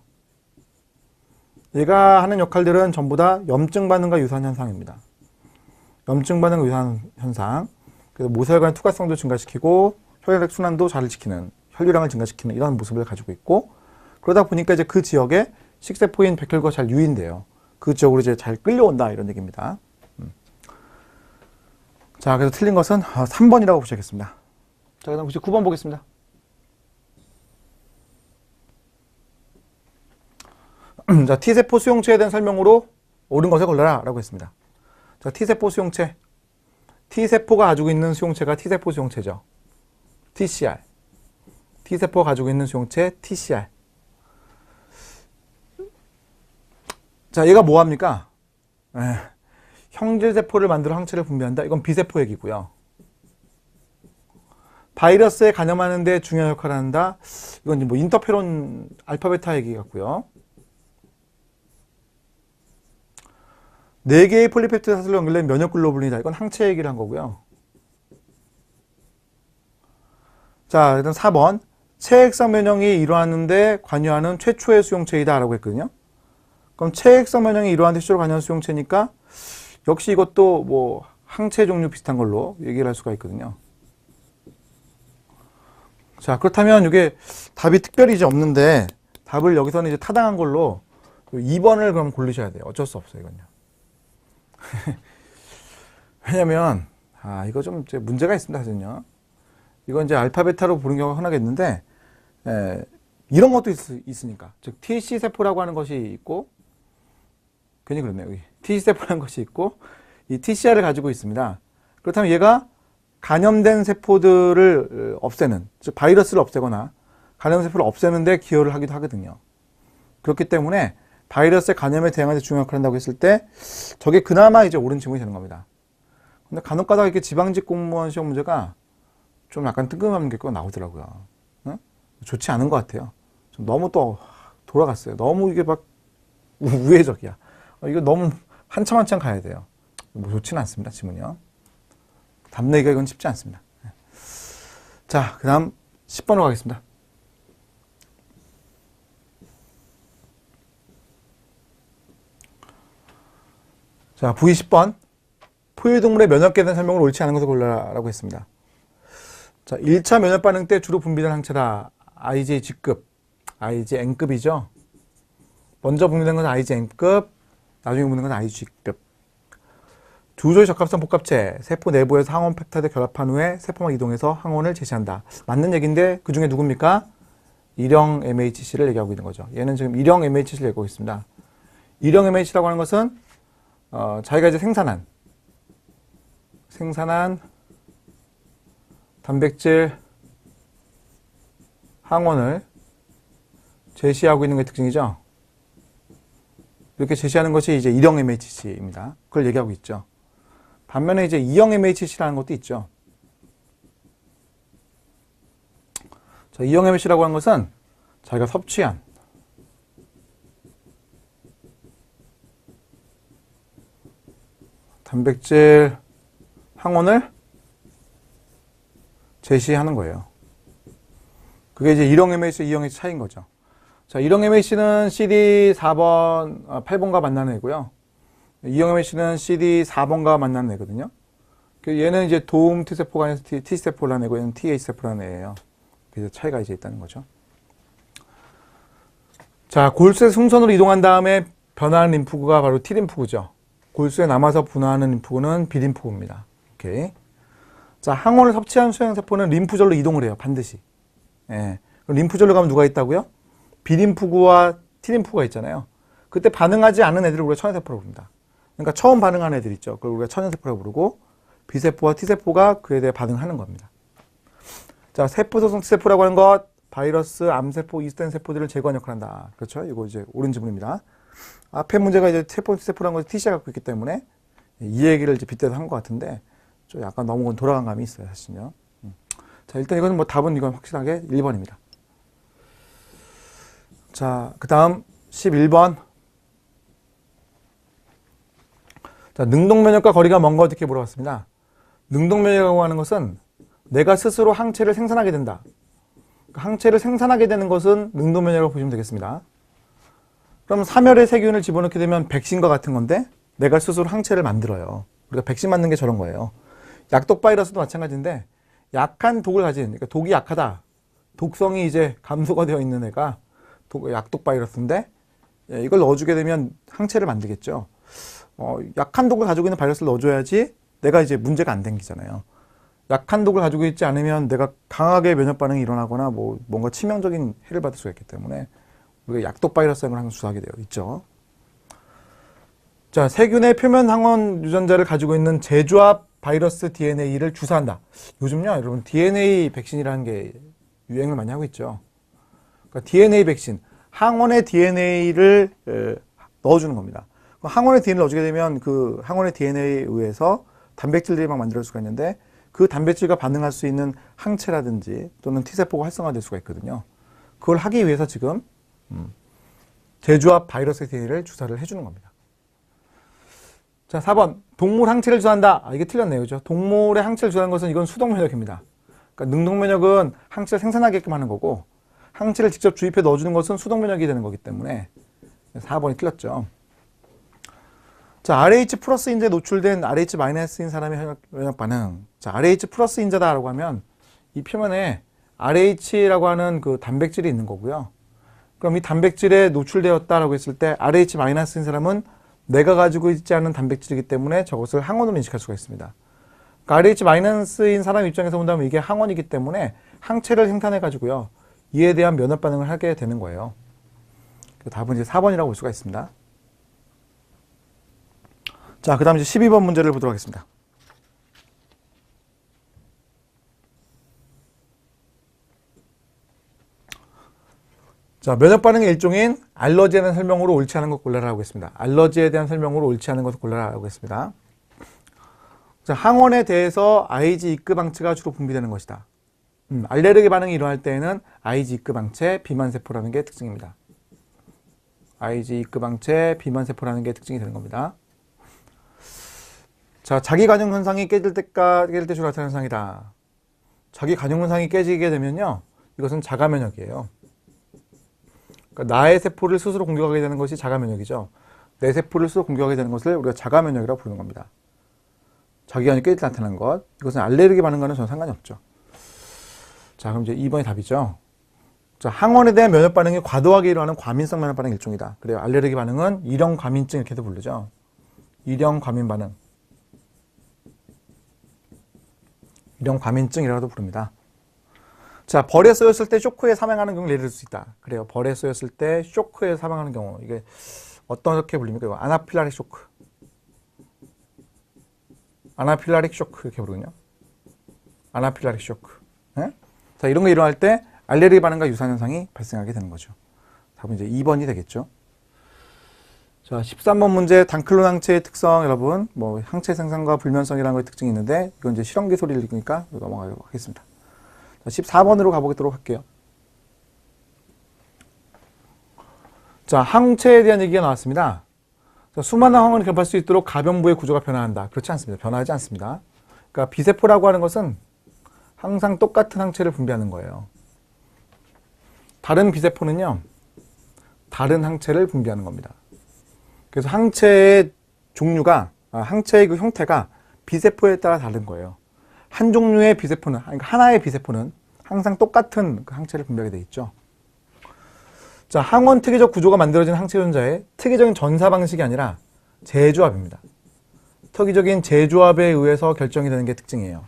Speaker 1: 얘가 하는 역할들은 전부 다 염증 반응과 유사한 현상입니다. 염증 반응과 유사한 현상. 그래서 모세혈관의 투과성도 증가시키고 혈액 순환도 잘 지키는, 혈류량을 증가시키는 이런 모습을 가지고 있고, 그러다 보니까 이제 그 지역에 식세포인 백혈구가 잘 유인돼요. 그 지역으로 이제 잘 끌려온다 이런 얘기입니다. 자, 그래서 틀린 것은 3번이라고 보셔야겠습니다. 자, 그다음 9번 보겠습니다. 자, T세포 수용체에 대한 설명으로 옳은 것을 골라라 라고 했습니다. 자, T세포 수용체. T세포가 가지고 있는 수용체가 T세포 수용체죠. TCR. T세포가 가지고 있는 수용체 TCR. 자, 얘가 뭐 합니까? 형질세포를 만들어 항체를 분비한다. 이건 B세포 얘기고요. 바이러스에 감염하는 데 중요한 역할을 한다. 이건 뭐 인터페론 알파 베타 얘기 같고요. 4개의 폴리펩티드 사슬로 연결된 면역글로불린이다. 이건 항체 얘기를 한 거고요. 자, 일단 4번. 체액성 면역이 일어나는데 관여하는 최초의 수용체이다 라고 했거든요. 그럼 체액성 면역이 일어나는데 최초로 관여하는 수용체니까 역시 이것도 뭐 항체 종류 비슷한 걸로 얘기를 할 수가 있거든요. 자, 그렇다면 이게 답이 특별히 이제 없는데 답을 여기서는 이제 타당한 걸로 2번을 그럼 고르셔야 돼요. 어쩔 수 없어요, 이건요. 왜냐면 이거 좀 문제가 있습니다, 사실은요. 이건 이제 알파 베타로 보는 경우가 흔하겠는데 이런 것도 있으니까, 즉 TC 세포라고 하는 것이 있고, 괜히 그렇네요. 여기 TC 세포라는 것이 있고 이 TCR을 가지고 있습니다. 그렇다면 얘가 감염된 세포들을 없애는, 즉 바이러스를 없애거나 감염 세포를 없애는 데 기여를 하기도 하거든요. 그렇기 때문에 바이러스의 감염에 대응하는 데 중요한 역할을 한다고 했을 때 저게 그나마 이제 옳은 질문이 되는 겁니다. 근데 간혹 가다가 이렇게 지방직 공무원 시험 문제가 좀 약간 뜬금없는 게 꼭 나오더라고요. 응? 좋지 않은 것 같아요. 좀 너무 또 돌아갔어요. 너무 이게 막 우회적이야. 이거 너무 한참 한참 가야 돼요. 뭐 좋지는 않습니다. 지문이요. 답 내기가 이건 쉽지 않습니다. 자, 그 다음 10번으로 가겠습니다. 자, V 10번. 포유동물의 면역계에 대한 설명을 옳지 않은 것을 골라라고 했습니다. 자, 1차 면역 반응 때 주로 분비되는 항체다. IgG급, IgN급이죠. 먼저 분비된 것은 IgN급, 나중에 분비된 것은 IgG급. 주조의 적합성 복합체, 세포 내부에서 항원 펩타이드 결합한 후에 세포막 이동해서 항원을 제시한다. 맞는 얘기인데 그 중에 누굽니까? 일형 MHC를 얘기하고 있는 거죠. 얘는 지금 일형 MHC를 얘기하고 있습니다. 일형 MHC라고 하는 것은 자기가 이제 생산한 단백질 항원을 제시하고 있는 게 특징이죠. 이렇게 제시하는 것이 이제 1형 MHC입니다. 그걸 얘기하고 있죠. 반면에 이제 2형 MHC라는 것도 있죠. 자, 2형 MHC라고 하는 것은 자기가 섭취한 단백질 항원을 제시하는 거예요. 그게 이제 1형 MHC, 2형 MHC 차이인 거죠. 자, 1형 MHC는 CD 4번, 8번과 만나는 애고요. 2형 MHC는 CD 4번과 만나는 애거든요. 얘는 이제 도움 T세포가 아니라 T세포라는 애고, 얘는 TH세포라는 애예요. 그래서 차이가 이제 있다는 거죠. 자, 골수에서 승선으로 이동한 다음에 변화하는 림프구가 바로 T림프구죠. 골수에 남아서 분화하는 림프구는 B림프구입니다. 오케이. 자, 항원을 섭취한 수용세포는 림프절로 이동을 해요. 반드시. 예. 림프절로 가면 누가 있다고요? B림프구와 T림프구가 있잖아요. 그때 반응하지 않은 애들을 우리가 천연세포라고 부릅니다. 그러니까 처음 반응하는 애들 있죠. 그걸 우리가 천연세포라고 부르고 B세포와 T세포가 그에 대해 반응하는 겁니다. 자, 세포소성 T세포라고 하는 것, 바이러스, 암세포, 이스텐 세포들을 제거하는 역할을 한다. 그렇죠? 이거 이제 옳은 지문입니다. 앞에 문제가 이제 T세포라는 것을 T씨가 갖고 있기 때문에 이 얘기를 이제 빗대서 한 것 같은데 좀 약간 너무 돌아간 감이 있어요, 사실요. 자, 일단 이거는 뭐 답은 이건 확실하게 1번입니다. 자, 그 다음 11번. 자, 능동면역과 거리가 먼 거 어떻게 물어봤습니다. 능동면역이라고 하는 것은 내가 스스로 항체를 생산하게 된다. 항체를 생산하게 되는 것은 능동면역이라고 보시면 되겠습니다. 그럼 사멸의 세균을 집어넣게 되면 백신과 같은 건데 내가 스스로 항체를 만들어요. 우리가 백신 맞는 게 저런 거예요. 약독 바이러스도 마찬가지인데 약한 독을 가진, 그러니까 독이 약하다. 독성이 이제 감소가 되어 있는 애가 약독 바이러스인데 이걸 넣어주게 되면 항체를 만들겠죠. 약한 독을 가지고 있는 바이러스를 넣어줘야지 내가 이제 문제가 안 생기잖아요. 약한 독을 가지고 있지 않으면 내가 강하게 면역 반응이 일어나거나 뭐 뭔가 치명적인 해를 받을 수가 있기 때문에 우리가 약독 바이러스를 항상 주사하게 되어 있죠. 자, 세균의 표면 항원 유전자를 가지고 있는 재조합 바이러스 DNA를 주사한다. 요즘요, 여러분 DNA 백신이라는 게 유행을 많이 하고 있죠. 그러니까 DNA 백신, 항원의 DNA를 넣어주는 겁니다. 항원의 DNA를 넣어주게 되면 그 항원의 DNA에 의해서 단백질들이 막 만들 수가 있는데 그 단백질과 반응할 수 있는 항체라든지 또는 T세포가 활성화될 수가 있거든요. 그걸 하기 위해서 지금 재조합 바이러스 DNA를 주사를 해주는 겁니다. 자, 4번. 동물 항체를 주사한다. 이게 틀렸네요. 그죠? 동물의 항체를 주사하는 것은 이건 수동면역입니다. 그러니까 능동면역은 항체를 생산하게끔 하는 거고 항체를 직접 주입해 넣어주는 것은 수동면역이 되는 거기 때문에 4번이 틀렸죠. 자, RH 플러스 인자에 노출된 RH 마이너스인 사람의 면역 반응. 자, RH 플러스 인자다라고 하면 이 표면에 RH라고 하는 그 단백질이 있는 거고요. 그럼 이 단백질에 노출되었다라고 했을 때 RH 마이너스인 사람은 내가 가지고 있지 않은 단백질이기 때문에 저것을 항원으로 인식할 수가 있습니다. 그러니까 RH 마이너스인 사람 입장에서 본다면 이게 항원이기 때문에 항체를 생산해 가지고요. 이에 대한 면역 반응을 하게 되는 거예요. 답은 이제 4번이라고 볼 수가 있습니다. 자, 그 다음 이제 12번 문제를 보도록 하겠습니다. 자, 면역 반응의 일종인 알러지에 대한 설명으로 옳지 않은 것 골라라 하고 있습니다. 알러지에 대한 설명으로 옳지 않은 것을 골라라 하고 있습니다. 자, 항원에 대해서 IgE급 항체가 주로 분비되는 것이다. 알레르기 반응이 일어날 때에는 IgE급 항체, 비만세포라는 게 특징입니다. IgE급 항체, 비만세포라는 게 특징이 되는 겁니다. 자, 자기 간용 현상이 깨질 때 주로 나타나는 현상이다. 자기 간용 현상이 깨지게 되면요, 이것은 자가 면역이에요. 그러니까 나의 세포를 스스로 공격하게 되는 것이 자가 면역이죠. 내 세포를 스스로 공격하게 되는 것을 우리가 자가 면역이라고 부르는 겁니다. 자기 간이 깨질 때 나타나는 것. 이것은 알레르기 반응과는 전혀 상관이 없죠. 자, 그럼 이제 2번이 답이죠. 자, 항원에 대한 면역 반응이 과도하게 일어나는 과민성 면역 반응 일종이다. 그래요. 알레르기 반응은 일형 과민증 이렇게도 부르죠. 일형 과민 반응. 일형 과민증이라고도 부릅니다. 자, 벌에 쏘였을 때 쇼크에 사망하는 경우를 예를 들 수 있다. 그래요. 벌에 쏘였을 때 쇼크에 사망하는 경우. 이게 어떻게 불립니까? 이거 아나필라릭 쇼크. 아나필라릭 쇼크 이렇게 부르거든요. 아나필라릭 쇼크. 네? 자, 이런 거 일어날 때 알레르기 반응과 유사한 현상이 발생하게 되는 거죠. 답은 이제 2번이 되겠죠. 자, 13번 문제 단클론 항체의 특성 여러분 뭐 항체 생산과 불면성이라는 거의 특징이 있는데 이건 이제 실험기 소리를 읽으니까 넘어가도록 하겠습니다. 자, 14번으로 가보도록 할게요. 자, 항체에 대한 얘기가 나왔습니다. 자, 수많은 항원을 결합할 수 있도록 가변부의 구조가 변화한다. 그렇지 않습니다. 변화하지 않습니다. 그러니까 비세포라고 하는 것은 항상 똑같은 항체를 분비하는 거예요. 다른 비세포는요, 다른 항체를 분비하는 겁니다. 그래서 항체의 종류가, 항체의 그 형태가 비세포에 따라 다른 거예요. 한 종류의 비세포는, 그러니까 하나의 비세포는 항상 똑같은 그 항체를 분비하게 돼 있죠. 자, 항원 특이적 구조가 만들어진 항체 전자의 특이적인 전사 방식이 아니라 재조합입니다. 특이적인 재조합에 의해서 결정이 되는 게 특징이에요.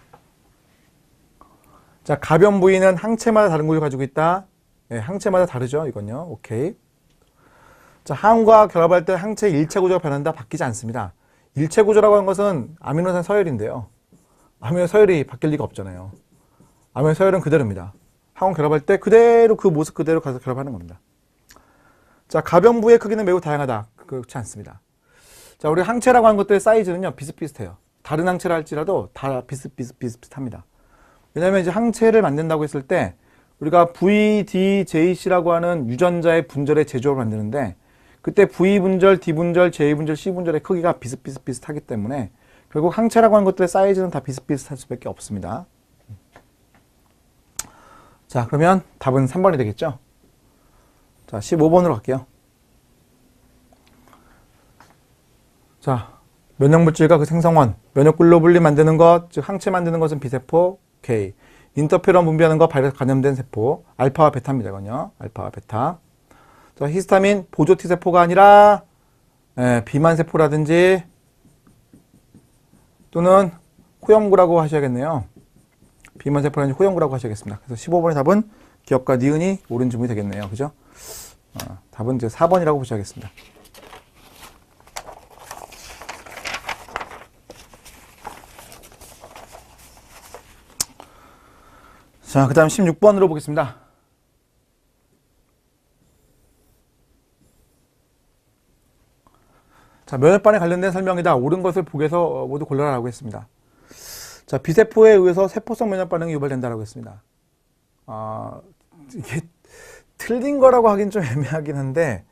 Speaker 1: 자, 가변 부위는 항체마다 다른 구조를 가지고 있다. 네, 항체마다 다르죠. 이건요. 오케이. 자, 항원과 결합할 때 항체의 일체 구조가 변한다. 바뀌지 않습니다. 일체 구조라고 하는 것은 아미노산 서열인데요. 아미노 서열이 바뀔 리가 없잖아요. 아미노 서열은 그대로입니다. 항원 결합할 때 그대로 그 모습 그대로 가서 결합하는 겁니다. 자, 가변부의 크기는 매우 다양하다. 그렇지 않습니다. 자, 우리 항체라고 하는 것들의 사이즈는요, 비슷비슷해요. 다른 항체라 할지라도 다 비슷합니다. 왜냐하면 이제 항체를 만든다고 했을 때 우리가 VDJC라고 하는 유전자의 분절의 제조를 만드는데 그때 V분절, D분절, J분절, C분절의 크기가 비슷하기 때문에 결국 항체라고 하는 것들의 사이즈는 다 비슷비슷할 수밖에 없습니다. 자, 그러면 답은 3번이 되겠죠? 자, 15번으로 갈게요. 자, 면역물질과 그 생성원, 면역글로불린 만드는 것, 즉 항체 만드는 것은 비세포, K. 인터페론 분비하는 거 바이러스 감염된 세포, 알파와 베타입니다. 이건요. 알파와 베타. 자, 히스타민 보조 T세포가 아니라 비만세포라든지 또는 호영구라고 하셔야겠네요. 비만세포라든지 호영구라고 하셔야겠습니다. 그래서 15번의 답은 기억과 니은이 옳은 질문이 되겠네요. 그죠? 답은 이제 4번이라고 보셔야겠습니다. 자, 그 다음 16번으로 보겠습니다. 자, 면역반에 관련된 설명이다. 옳은 것을 보기에서 모두 골라라라고 했습니다. 자, 비세포에 의해서 세포성 면역반응이 유발된다라고 했습니다. 이게 틀린 거라고 하긴 좀 애매하긴 한데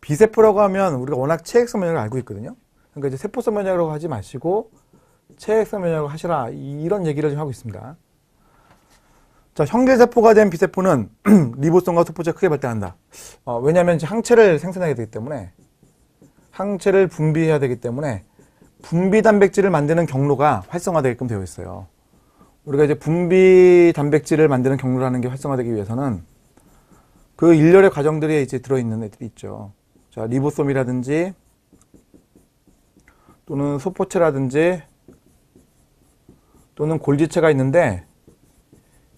Speaker 1: 비세포라고 하면 우리가 워낙 체액성 면역을 알고 있거든요. 그러니까 이제 세포성 면역이라고 하지 마시고 체액성 면역을 하시라 이런 얘기를 좀 하고 있습니다. 자, 형질세포가 된 비세포는 리보솜과 소포체가 크게 발달한다. 왜냐하면 이제 항체를 생산하게 되기 때문에 항체를 분비해야 되기 때문에 분비 단백질을 만드는 경로가 활성화되게끔 되어 있어요. 우리가 이제 분비 단백질을 만드는 경로라는 게 활성화되기 위해서는 그 일련의 과정들이 이제 들어있는 애들이 있죠. 자, 리보솜이라든지 또는 소포체라든지 또는 골지체가 있는데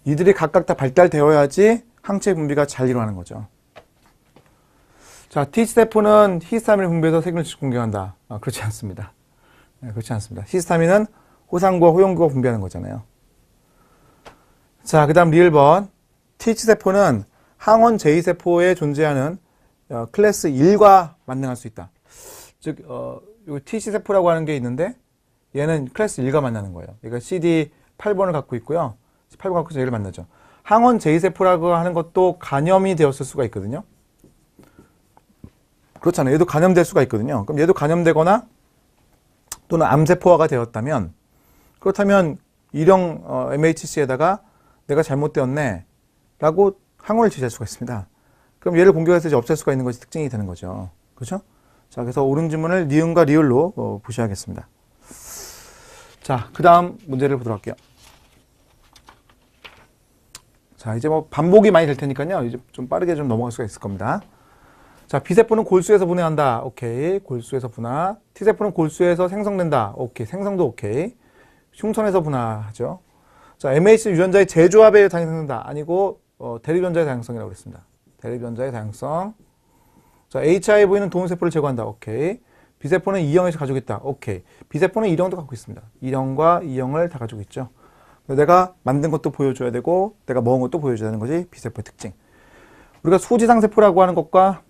Speaker 1: 이들이 각각 다 발달되어야지 항체 분비가 잘 일어나는 거죠. 자, T세포는 히스타민을 분비해서 세균을 공격한다. 그렇지 않습니다. 그렇지 않습니다. 히스타민은 호상구와 호용구가 분비하는 거잖아요. 자, 그 다음 리을번. T세포는 항원 제2세포에 존재하는 클래스 1과 만능할 수 있다. 즉, T세포라고 하는 게 있는데 얘는 클래스 1과 만나는 거예요. 그러니까 CD 8번을 갖고 있고요. 8번 갖고 얘를 만나죠. 항원 J세포라고 하는 것도 간염이 되었을 수가 있거든요. 그렇잖아요. 얘도 간염될 수가 있거든요. 그럼 얘도 간염되거나 또는 암세포화가 되었다면, 그렇다면 일형 MHC에다가 내가 잘못되었네 라고 항원을 제시할 수가 있습니다. 그럼 얘를 공격해서 이제 없앨 수가 있는 것이 특징이 되는 거죠. 그렇죠? 자, 그래서 옳은 지문을 니은과 리을로 보셔야겠습니다. 자, 그 다음 문제를 보도록 할게요. 자, 이제 뭐 반복이 많이 될 테니까요. 이제 좀 빠르게 좀 넘어갈 수가 있을 겁니다. 자, B세포는 골수에서 분해한다. 오케이. 골수에서 분화. T세포는 골수에서 생성된다. 오케이. 생성도 오케이. 흉선에서 분화하죠. 자, MH 유전자의 재조합에 다양성된다. 아니고 대립유전자의 다양성이라고 그랬습니다. 대립유전자의 다양성. 자, HIV는 동세포를 제거한다. 오케이. B세포는 2형에서 가지고 있다. 오케이. B세포는 1형도 갖고 있습니다. 1형과 2형을 다 가지고 있죠. 내가 만든 것도 보여줘야 되고 내가 먹은 것도 보여줘야 되는 것이 B세포의 특징. 우리가 수지상세포라고 하는 것과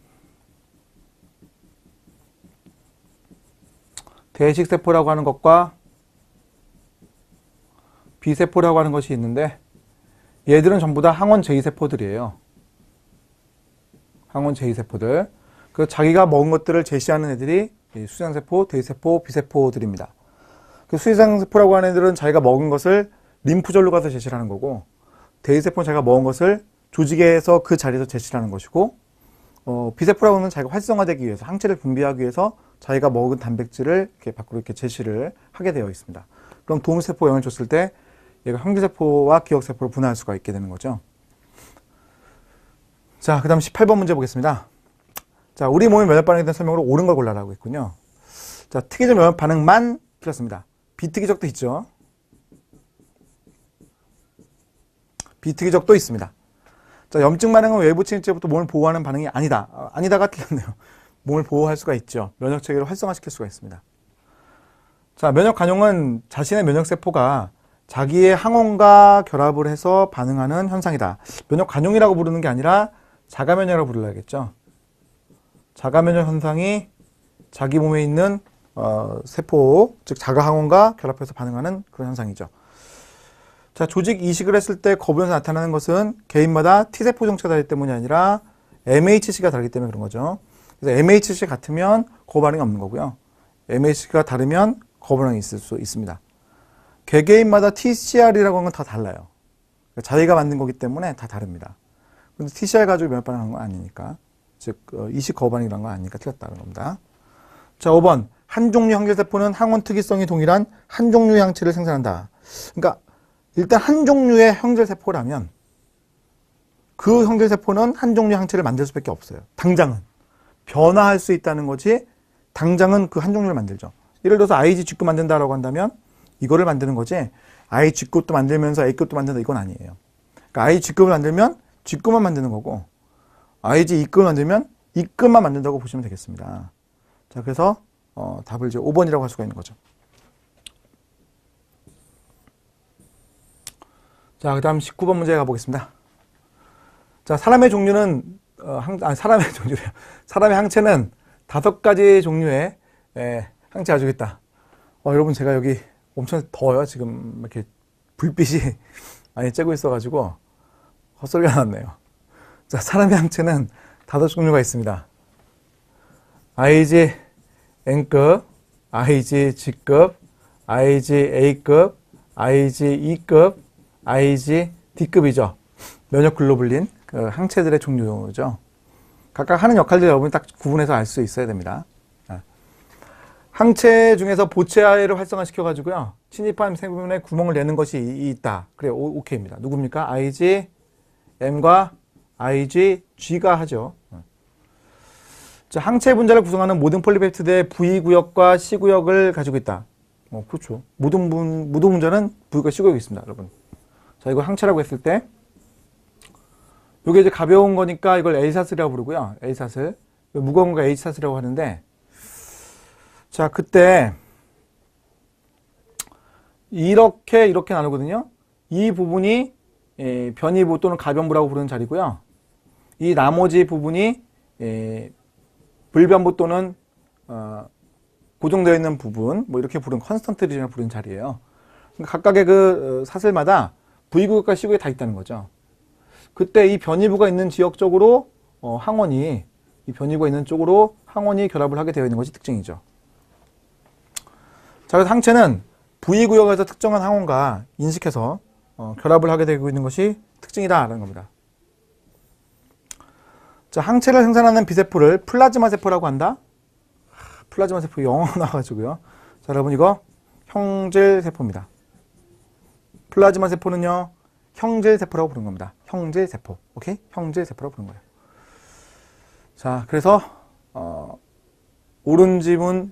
Speaker 1: 대식세포라고 하는 것과 B세포라고 하는 것이 있는데 얘들은 전부 다 항원 J세포들이에요. 항원 J세포들. 그 자기가 먹은 것들을 제시하는 애들이 수지상세포, 대세포, B세포들입니다. 그 수지상세포라고 하는 애들은 자기가 먹은 것을 림프절로 가서 제시를 하는 거고, 대세포는 자기가 먹은 것을 조직에서 그 자리에서 제시를 하는 것이고, B세포라고 하는 자기가 활성화되기 위해서, 항체를 분비하기 위해서 자기가 먹은 단백질을 이렇게 밖으로 이렇게 제시를 하게 되어 있습니다. 그럼 도움세포 영향을 줬을 때 얘가 형질세포와 기억세포로 분화할 수가 있게 되는 거죠. 자, 그 다음 18번 문제 보겠습니다. 자, 우리 몸의 면역 반응에 대한 설명으로 옳은 걸 골라라고 했군요. 자, 특이적 면역 반응만 틀렸습니다. 비특이적도 있죠. 비특이적도 있습니다. 자, 염증 반응은 외부 침입제부터 몸을 보호하는 반응이 아니다. 아니다가 틀렸네요. 몸을 보호할 수가 있죠. 면역 체계를 활성화시킬 수가 있습니다. 자, 면역 간용은 자신의 면역세포가 자기의 항원과 결합을 해서 반응하는 현상이다. 면역 간용이라고 부르는 게 아니라 자가면역이라고 부르려야겠죠. 자가면역 현상이 자기 몸에 있는 세포, 즉 자가항원과 결합해서 반응하는 그런 현상이죠. 자, 조직 이식을 했을 때 거부현상 나타나는 것은 개인마다 T세포 정체가 다르기 때문이 아니라 MHC가 다르기 때문에 그런 거죠. 그래서 MHC 같으면 거부 반응이 없는 거고요. MHC가 다르면 거부 반응이 있을 수 있습니다. 개개인마다 TCR이라고 하는 건 다 달라요. 그러니까 자기가 만든 거기 때문에 다 다릅니다. 근데 TCR 가지고 면역 반응하는 건 아니니까, 즉 이식 거부 반응이라는 건 아니니까 틀렸다는 겁니다. 자, 5번. 한 종류 항질세포는 항원 특이성이 동일한 한 종류의 항체를 생산한다. 그러니까 일단 한 종류의 형질세포라면 그 형질세포는 한 종류의 항체를 만들 수밖에 없어요. 당장은. 변화할 수 있다는 거지 당장은 그 한 종류를 만들죠. 예를 들어서 IG G급 만든다라고 한다면 이거를 만드는 거지 I G급도 만들면서 A급도 만든다 이건 아니에요. 그러니까 I G급을 만들면 G급만 만드는 거고 IG E급을 만들면 E급만 만든다고 보시면 되겠습니다. 자, 그래서 답을 이제 5번이라고 할 수가 있는 거죠. 자, 그 다음 19번 문제 가보겠습니다. 자, 사람의 종류는, 사람의 항체는 5가지 종류의 항체 가지고 있다. 여러분, 제가 여기 엄청 더워요. 지금 이렇게 불빛이 많이 쬐고 있어가지고 헛소리가 났네요. 자, 사람의 항체는 5종류가 있습니다. IG N급, IG G급, IG A급, IG E급, IG D급이죠. 면역 글로불린 그 항체들의 종류죠. 각각 하는 역할들을 여러분이 딱 구분해서 알 수 있어야 됩니다. 항체 중에서 보채아를 활성화시켜 가지고요 침입한 생분에 구멍을 내는 것이 있다. 그래, 오케이입니다. 누굽니까? IG M과 IG G가 하죠. 자, 항체 분자를 구성하는 모든 폴리펩티드의 V 구역과 C 구역을 가지고 있다. 그렇죠. 모든 분자는 V구역과 C 구역이 있습니다, 여러분. 자, 이걸 항체라고 했을 때, 요게 이제 가벼운 거니까 이걸 A사슬이라고 부르고요. A사슬. 무거운 거 H사슬이라고 하는데, 자, 그때, 이렇게 나누거든요. 이 부분이 변이부 또는 가변부라고 부르는 자리고요. 이 나머지 부분이 불변부 또는 고정되어 있는 부분, 뭐 이렇게 부른 컨스턴트 리전을 부른 자리예요. 각각의 그 사슬마다 V구역과 C구역이 다 있다는 거죠. 그때 이 변이부가 있는 지역 쪽으로 항원이 이 변이부가 있는 쪽으로 항원이 결합을 하게 되어 있는 것이 특징이죠. 자, 그래서 항체는 V구역에서 특정한 항원과 인식해서 결합을 하게 되고 있는 것이 특징이다라는 겁니다. 자, 항체를 생산하는 비세포를 플라즈마 세포라고 한다. 플라즈마 세포 영어 나와가지고요. 자, 여러분 이거 형질 세포입니다. 플라즈마 세포는요, 형질 세포라고 부르는 겁니다. 형질 세포. 오케이? 형질 세포라고 부르는 거예요. 자, 그래서 옳은 지문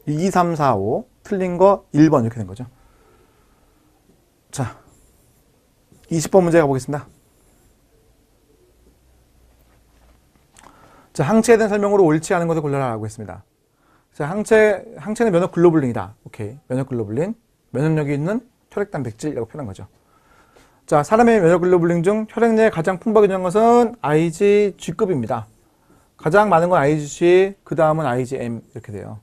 Speaker 1: 2, 3, 4, 5, 틀린 거 1번 이렇게 된 거죠. 자, 20번 문제 가보겠습니다. 자, 항체에 대한 설명으로 옳지 않은 것을 골라라고 했습니다. 자, 항체는 면역글로불린이다. 오케이. 면역글로불린, 면역력이 있는 혈액단백질이라고 표현한 거죠. 자, 사람의 면역글로불린 중 혈액 내에 가장 풍부하게 있는 것은 IgG급입니다. 가장 많은 건 IgG, 그 다음은 IgM 이렇게 돼요.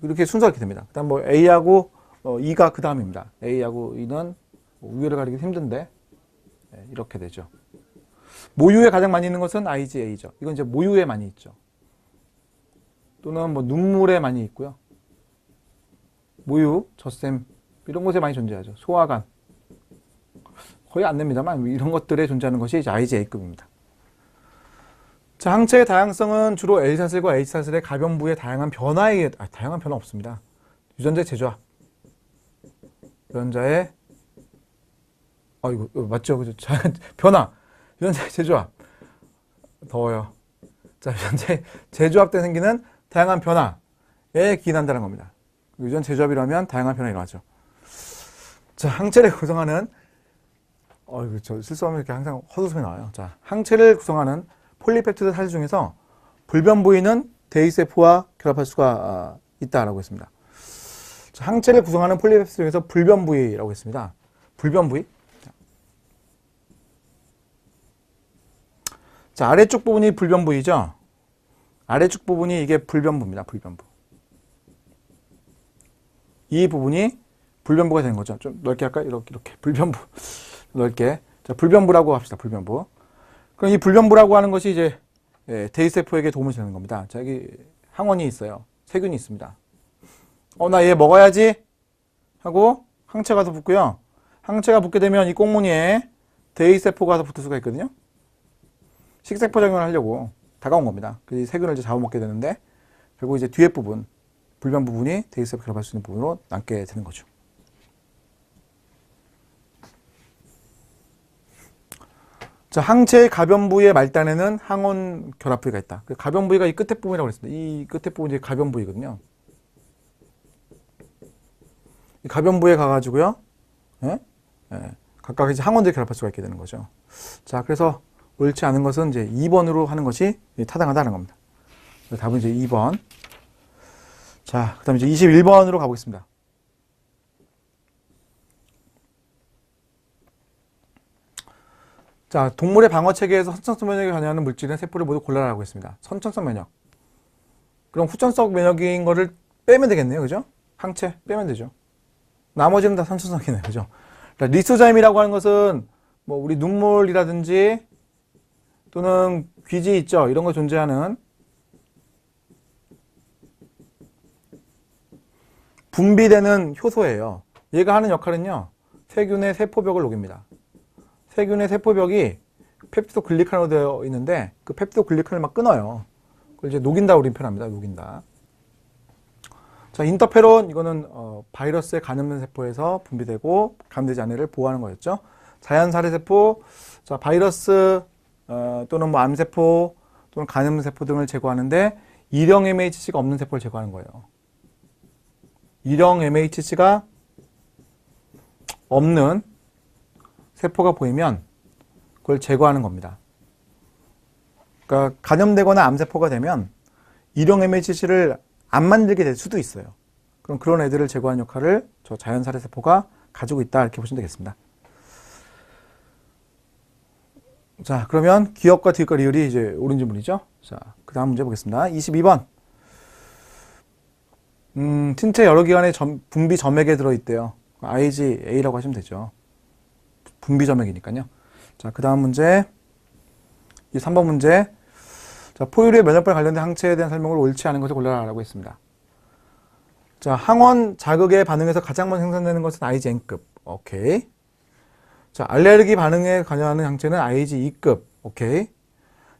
Speaker 1: 이렇게 순서가 이렇게 됩니다. 그 다음 뭐 A하고 E가 그 다음입니다. A하고 E는 우열을 가리기 힘든데 이렇게 되죠. 모유에 가장 많이 있는 것은 IgA죠. 이건 이제 모유에 많이 있죠. 또는 뭐 눈물에 많이 있고요. 모유, 젖샘 이런 곳에 많이 존재하죠. 소화관 거의 안 냅니다만 이런 것들에 존재하는 것이 이제 IgA급입니다. 자, 항체의 다양성은 주로 L사슬과 H사슬의 가변부의 다양한 변화에 의해 다양한 변화 없습니다. 유전자의 재조합, 유전자의 이거 맞죠? 그죠? 변화, 유전자의 재조합 더워요. 자, 유전자의 재조합 때 생기는 다양한 변화에 기인한다는 겁니다. 유전 재조합이라면 다양한 변화가 일어나죠. 자, 항체를 구성하는 이거 저 실수하면 이렇게 항상 헛웃음이 나와요. 자, 항체를 구성하는 폴리펩티드 사슬 중에서 불변부위는 대의세포와 결합할 수가 있다라고 했습니다. 자, 항체를 구성하는 폴리펩티드 중에서 불변부위라고 했습니다. 불변부위. 자, 아래쪽 부분이 불변부위죠. 아래쪽 부분이 이게 불변부입니다. 불변부. 이 부분이 불변부가 되는 거죠. 좀 넓게 할까요? 이렇게. 불변부. 넓게. 자, 불변부라고 합시다. 불변부. 그럼 이 불변부라고 하는 것이 이제 대의세포에게 도움을 주는 겁니다. 자, 여기 항원이 있어요. 세균이 있습니다. 나 얘 먹어야지 하고 항체가 더 붙고요. 항체가 붙게 되면 이 꽁무니에 대의세포가 더 붙을 수가 있거든요. 식세포 작용을 하려고 다가온 겁니다. 그 세균을 이제 잡아먹게 되는데 결국 이제 뒤에 부분, 불변 부분이 대의세포 결합할 수 있는 부분으로 남게 되는 거죠. 자, 항체의 가변부의 말단에는 항원 결합 부위가 있다. 그 가변 부위가 이 끝에 부분이라고 했습니다. 이 끝에 부분이 가변 부위거든요. 이 가변 부위에 가가지고요, 각각 이제 항원들이 결합할 수가 있게 되는 거죠. 자, 그래서 옳지 않은 것은 이제 2번으로 하는 것이 타당하다는 겁니다. 답은 이제 2번. 자, 그 다음에 이제 21번으로 가보겠습니다. 자, 동물의 방어 체계에서 선천성 면역에 관여하는 물질은 세포를 모두 골라라고 했습니다. 선천성 면역. 그럼 후천성 면역인 거를 빼면 되겠네요. 그죠? 항체 빼면 되죠. 나머지는 다 선천성이네요. 그죠? 그러니까 리소자임이라고 하는 것은 뭐 우리 눈물이라든지 또는 귀지 있죠. 이런 거 존재하는 분비되는 효소예요. 얘가 하는 역할은요, 세균의 세포벽을 녹입니다. 세균의 세포벽이 펩티도글리칸으로 되어 있는데 그 펩티도글리칸을 막 끊어요. 그걸 이제 녹인다 우리 표현합니다. 녹인다. 자, 인터페론 이거는 바이러스에 감염된 세포에서 분비되고 감염되지 않은 애를 보호하는 거였죠. 자연살해세포, 자, 바이러스 또는 뭐 암세포 또는 간염세포 등을 제거하는데 일형 MHC가 없는 세포를 제거하는 거예요. 일형 MHC가 없는 세포가 보이면 그걸 제거하는 겁니다. 그러니까 감염되거나 암세포가 되면 일형 MHC를 안 만들게 될 수도 있어요. 그럼 그런 애들을 제거하는 역할을 저 자연살해세포가 가지고 있다 이렇게 보시면 되겠습니다. 자, 그러면 기억과 디귿과 리을이 이제 옳은 질문이죠. 자, 그 다음 문제 보겠습니다. 22번. 신체 여러 기관의 분비 점액에 들어있대요. IgA라고 하시면 되죠. 분비 점액이니까요. 자, 그 다음 문제. 이 3번 문제. 자, 포유류의 면역발 관련된 항체에 대한 설명을 옳지 않은 것을 골라라라고 했습니다. 자, 항원 자극에 반응해서 가장 먼저 생산되는 것은 IgN급. 오케이. 자, 알레르기 반응에 관여하는 항체는 IgE급. 오케이.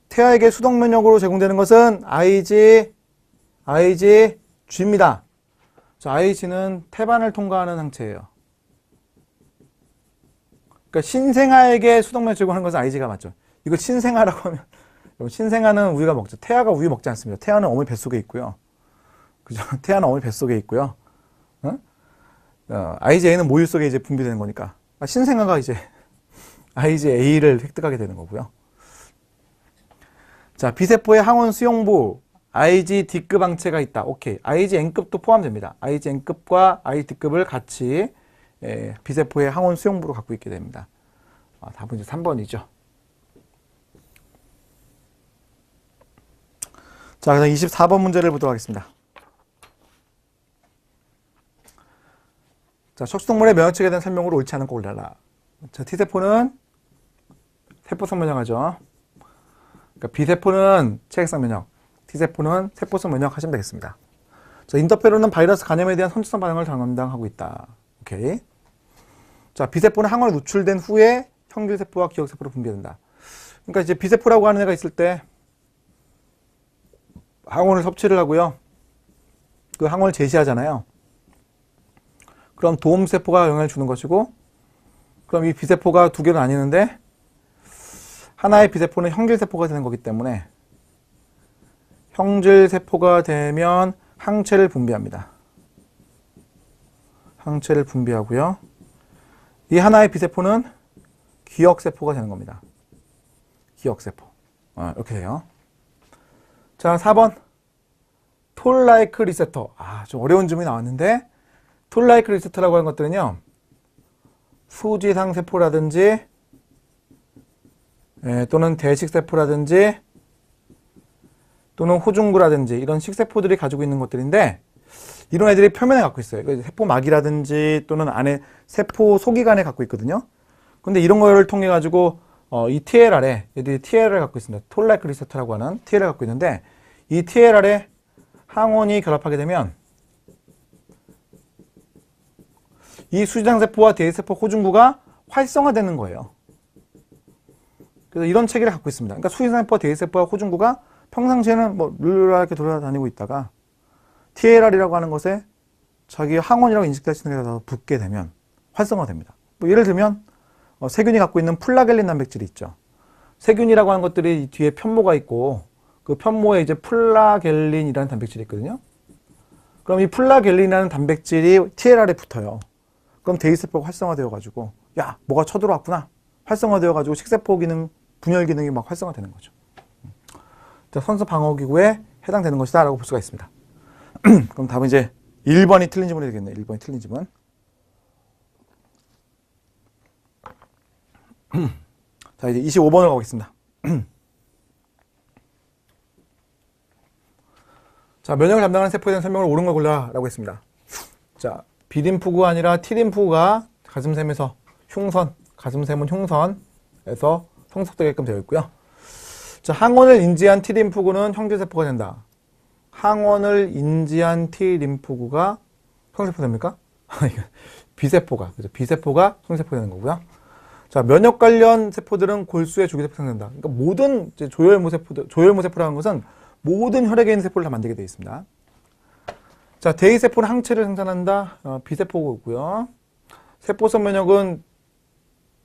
Speaker 1: 태아에게 수동 면역으로 제공되는 것은 IgG입니다. 자, Ig는 태반을 통과하는 항체예요. 그러니까 신생아에게 수동 면역 제공하는 것은 Ig가 맞죠. 이거 신생아라고 하면 신생아는 우리가 먹죠. 태아가 우유 먹지 않습니다. 태아는 어머니 뱃속에 있고요. 그죠? 태아는 어머니 뱃속에 있고요. IgA는 모유 속에 이제 분비되는 거니까. 신생아가 이제 IgA를 획득하게 되는 거고요. 자, B세포의 항원 수용부 IgD급 항체가 있다. 오케이. IgN급도 포함됩니다. IgN급과 IgD급을 같이 B세포의 항원 수용부로 갖고 있게 됩니다. 답은 이제 3번이죠. 자, 그다음 24번 문제를 보도록 하겠습니다. 자, 척수동물의 면역체계에 대한 설명을 옳지 않은 거 골라라. 자, T세포는 세포성 면역하죠. 그러니까 B세포는 체액성 면역, T세포는 세포성 면역 하시면 되겠습니다. 자, 인터페론은 바이러스 감염에 대한 선천성 반응을 담당하고 있다. 오케이. 자, B세포는 항원에 노출된 후에 형질세포와 기억세포로 분비된다. 그러니까 이제 B세포라고 하는 애가 있을 때 항원을 섭취를 하고요. 그 항원을 제시하잖아요. 그럼 도움세포가 영향을 주는 것이고, 그럼 이 B세포가 두 개로 나뉘는데 하나의 B세포는 형질세포가 되는 거기 때문에 형질세포가 되면 항체를 분비합니다. 항체를 분비하고요. 이 하나의 B세포는 기억세포가 되는 겁니다. 기억세포. 이렇게 돼요. 자, 4번. 톨라이크 리셉터. 좀 어려운 점이 나왔는데, 톨라이크 리셉터라고 하는 것들은요, 수지상 세포라든지, 또는 대식세포라든지, 또는 호중구라든지, 이런 식세포들이 가지고 있는 것들인데, 이런 애들이 표면에 갖고 있어요. 세포막이라든지, 또는 안에 세포 소기관에 갖고 있거든요. 근데 이런 거를 통해 가지고, 이 TLR에, 얘들이 TLR을 갖고 있습니다. 톨라이크 리셉터라고 하는 TLR을 갖고 있는데, 이 TLR에 항원이 결합하게 되면 이 수지장세포와 대세포 호중구가 활성화되는 거예요. 그래서 이런 체계를 갖고 있습니다. 그러니까 수지장세포와 대세포와 호중구가 평상시에는 뭐 룰루라하게 돌아다니고 있다가 TLR이라고 하는 것에 자기 항원이라고 인식될 수 있는 게 더 붙게 되면 활성화됩니다. 뭐 예를 들면 세균이 갖고 있는 플라겔린 단백질이 있죠. 세균이라고 하는 것들이 뒤에 편모가 있고 그 편모에 이제 플라겔린이라는 단백질이 있거든요. 그럼 이 플라겔린이라는 단백질이 TLR에 붙어요. 그럼 대기세포가 활성화되어 가지고 야, 뭐가 쳐들어왔구나. 활성화되어 가지고 식세포 기능, 분열 기능이 막 활성화되는 거죠. 선수 방어기구에 해당되는 것이다 라고 볼 수가 있습니다. 그럼 답은 이제 1번이 틀린 지문이 되겠네요. 1번이 틀린 지문. 자, 이제 25번으로 가보겠습니다. 자, 면역을 담당하는 세포에 대한 설명을 옳은 걸 골라라고 했습니다. 자, B림프구가 아니라 T림프구가 가슴샘에서 가슴샘은 흉선에서 성숙되게끔 되어 있고요. 자, 항원을 인지한 T림프구는 형질세포가 된다. 항원을 인지한 T림프구가 형질세포 됩니까? B세포가, 그죠? B세포가 형질세포 되는 거고요. 자, 면역 관련 세포들은 골수의 주기세포 생산된다. 그러니까 모든 이제 조혈모세포라는 것은 모든 혈액에 있는 세포를 다 만들게 되어 있습니다. 자, 대의세포는 항체를 생산한다. B세포고요. 세포성 면역은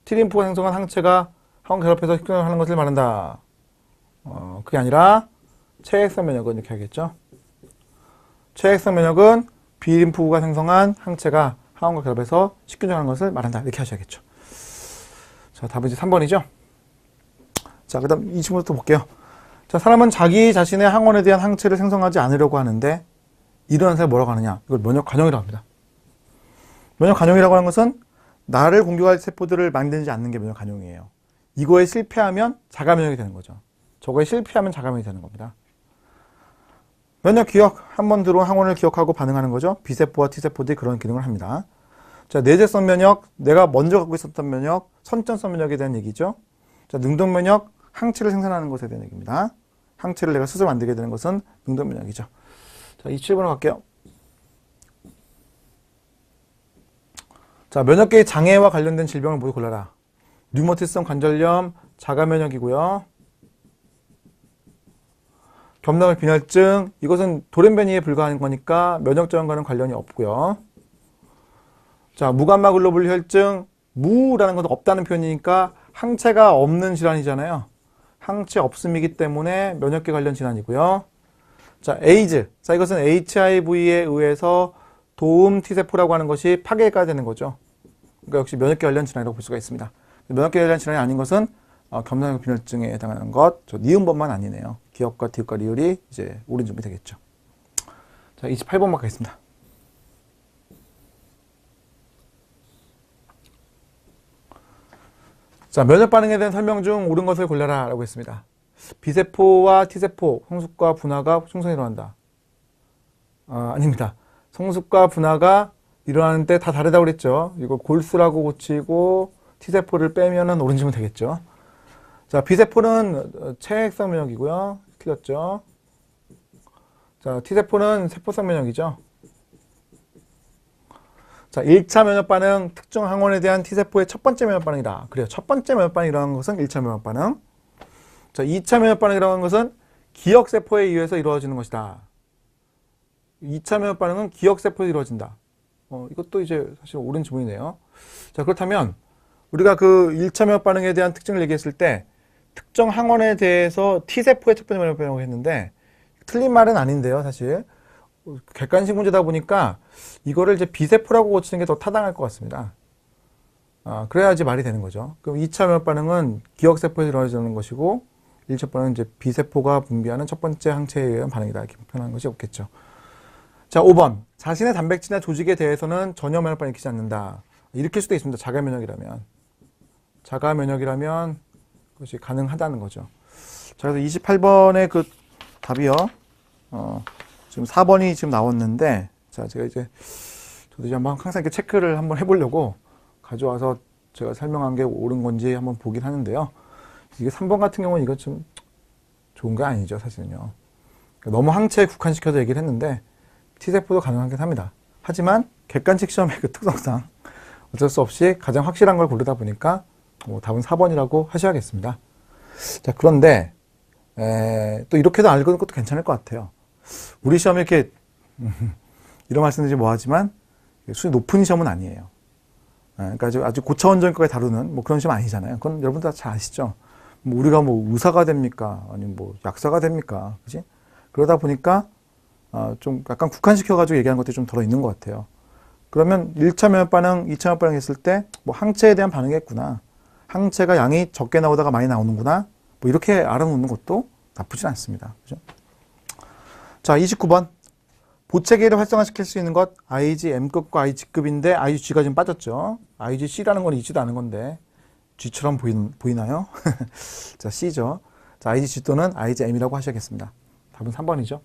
Speaker 1: T림프가 생성한 항체가 항원 결합해서 흡균하는 것을 말한다. 그게 아니라 체액성 면역은 이렇게 하겠죠. 체액성 면역은 B림프구가 생성한 항체가 항원과 결합해서 식균하는 것을 말한다. 이렇게 하셔야겠죠. 자, 답은 이제 3번이죠. 자, 그 다음 이 친구부터 볼게요. 자, 사람은 자기 자신의 항원에 대한 항체를 생성하지 않으려고 하는데 이러한 사람이 뭐라고 하느냐? 이걸 면역 간용이라고 합니다. 면역 간용이라고 하는 것은 나를 공격할 세포들을 만들지 않는 게 면역 간용이에요. 이거에 실패하면 자가 면역이 되는 거죠. 저거에 실패하면 자가 면역이 되는 겁니다. 면역 기억, 한 번 들어온 항원을 기억하고 반응하는 거죠. B세포와 T세포들이 그런 기능을 합니다. 자, 내재성 면역, 내가 먼저 갖고 있었던 면역, 선천성 면역에 대한 얘기죠. 자, 능동 면역, 항체를 생산하는 것에 대한 얘기입니다. 항체를 내가 스스로 만들게 되는 것은 능동 면역이죠. 자, 27번으로 갈게요. 자, 면역계의 장애와 관련된 질병을 모두 골라라. 류머티성 관절염, 자가 면역이고요. 겸당을 빈혈증, 이것은 돌연변이에 불과한 거니까 면역저항과는 관련이 없고요. 자, 무감마 글로불 혈증, 무라는 것은 없다는 표현이니까 항체가 없는 질환이잖아요. 항체 없음이기 때문에 면역계 관련 질환이고요. 자, 에이즈. 자, 이것은 HIV에 의해서 도움 T세포라고 하는 것이 파괴가 되는 거죠. 그러니까 역시 면역계 관련 질환이라고 볼 수가 있습니다. 면역계 관련 질환이 아닌 것은 겸상형 빈혈증에 해당하는 것, 저 니은번만 아니네요. 기억과 디귿과 리을이 이제 옳은 점이 되겠죠. 자, 28번 가겠습니다. 자, 면역 반응에 대한 설명 중 옳은 것을 골라라 라고 했습니다. B세포와 T세포, 성숙과 분화가 충분히 일어난다. 아닙니다. 성숙과 분화가 일어나는데 다 다르다고 그랬죠. 이거 골수라고 고치고 T세포를 빼면은 옳은 질문 되겠죠. 자, B세포는 체액성 면역이고요. 틀렸죠. 자, T세포는 세포성 면역이죠. 자, 1차 면역 반응, 특정 항원에 대한 T세포의 첫 번째 면역 반응이다. 그래요. 첫 번째 면역 반응이라는 것은 1차 면역 반응. 자, 2차 면역 반응이라는 것은 기억세포에 의해서 이루어지는 것이다. 2차 면역 반응은 기억세포에서 이루어진다. 이것도 이제 사실 옳은 질문이네요. 자, 그렇다면 우리가 그 1차 면역 반응에 대한 특징을 얘기했을 때 특정 항원에 대해서 T세포의 첫 번째 면역 반응을 했는데 틀린 말은 아닌데요, 사실. 객관식 문제다 보니까 이거를 이제 B세포라고 고치는 게 더 타당할 것 같습니다. 그래야지 말이 되는 거죠. 그럼 2차 면역 반응은 기억세포에서 일어나는 것이고 1차 반응은 이제 B세포가 분비하는 첫 번째 항체에 의한 반응이다. 이렇게 표현하는 것이 없겠죠. 자, 5번. 자신의 단백질이나 조직에 대해서는 전혀 면역 반응을 일으키지 않는다. 일으킬 수도 있습니다. 자가 면역이라면. 자가 면역이라면 그것이 가능하다는 거죠. 자, 그래서 28번의 그 답이요. 지금 4번이 지금 나왔는데, 자, 제가 이제, 저도 이제 한번 항상 이렇게 체크를 한번 해보려고 가져와서 제가 설명한 게 옳은 건지 한번 보긴 하는데요. 이게 3번 같은 경우는 이거 좀 좋은 게 아니죠, 사실은요. 너무 항체에 국한시켜서 얘기를 했는데, T세포도 가능하긴 합니다. 하지만 객관식 시험의 그 특성상 어쩔 수 없이 가장 확실한 걸 고르다 보니까 답은 4번이라고 하셔야겠습니다. 자, 그런데, 또 이렇게도 알고 있는 것도 괜찮을 것 같아요. 우리 시험이 이렇게 이런 말씀드리지 뭐하지만 수준이 높은 시험은 아니에요. 그러니까 아주 고차원적인까지 다루는 뭐 그런 시험 아니잖아요. 그건 여러분들 다 잘 아시죠. 뭐 우리가 뭐 의사가 됩니까? 아니면 뭐 약사가 됩니까? 그지? 그러다 보니까 좀 약간 국한시켜가지고 얘기하는 것들이 좀 들어 있는 것 같아요. 그러면 1차 면역 반응, 2차 면역 반응 했을 때 뭐 항체에 대한 반응이겠구나. 항체가 양이 적게 나오다가 많이 나오는구나. 뭐 이렇게 알아놓는 것도 나쁘진 않습니다. 그죠? 자, 29번. 보체계를 활성화시킬 수 있는 것 IG M급과 IG급인데 IG가 지금 빠졌죠. IGC라는 건 있지도 않은 건데 G처럼 보이나요? 자, C죠. 자, IGC 또는 IgM이라고 하셔야겠습니다. 답은 3번이죠.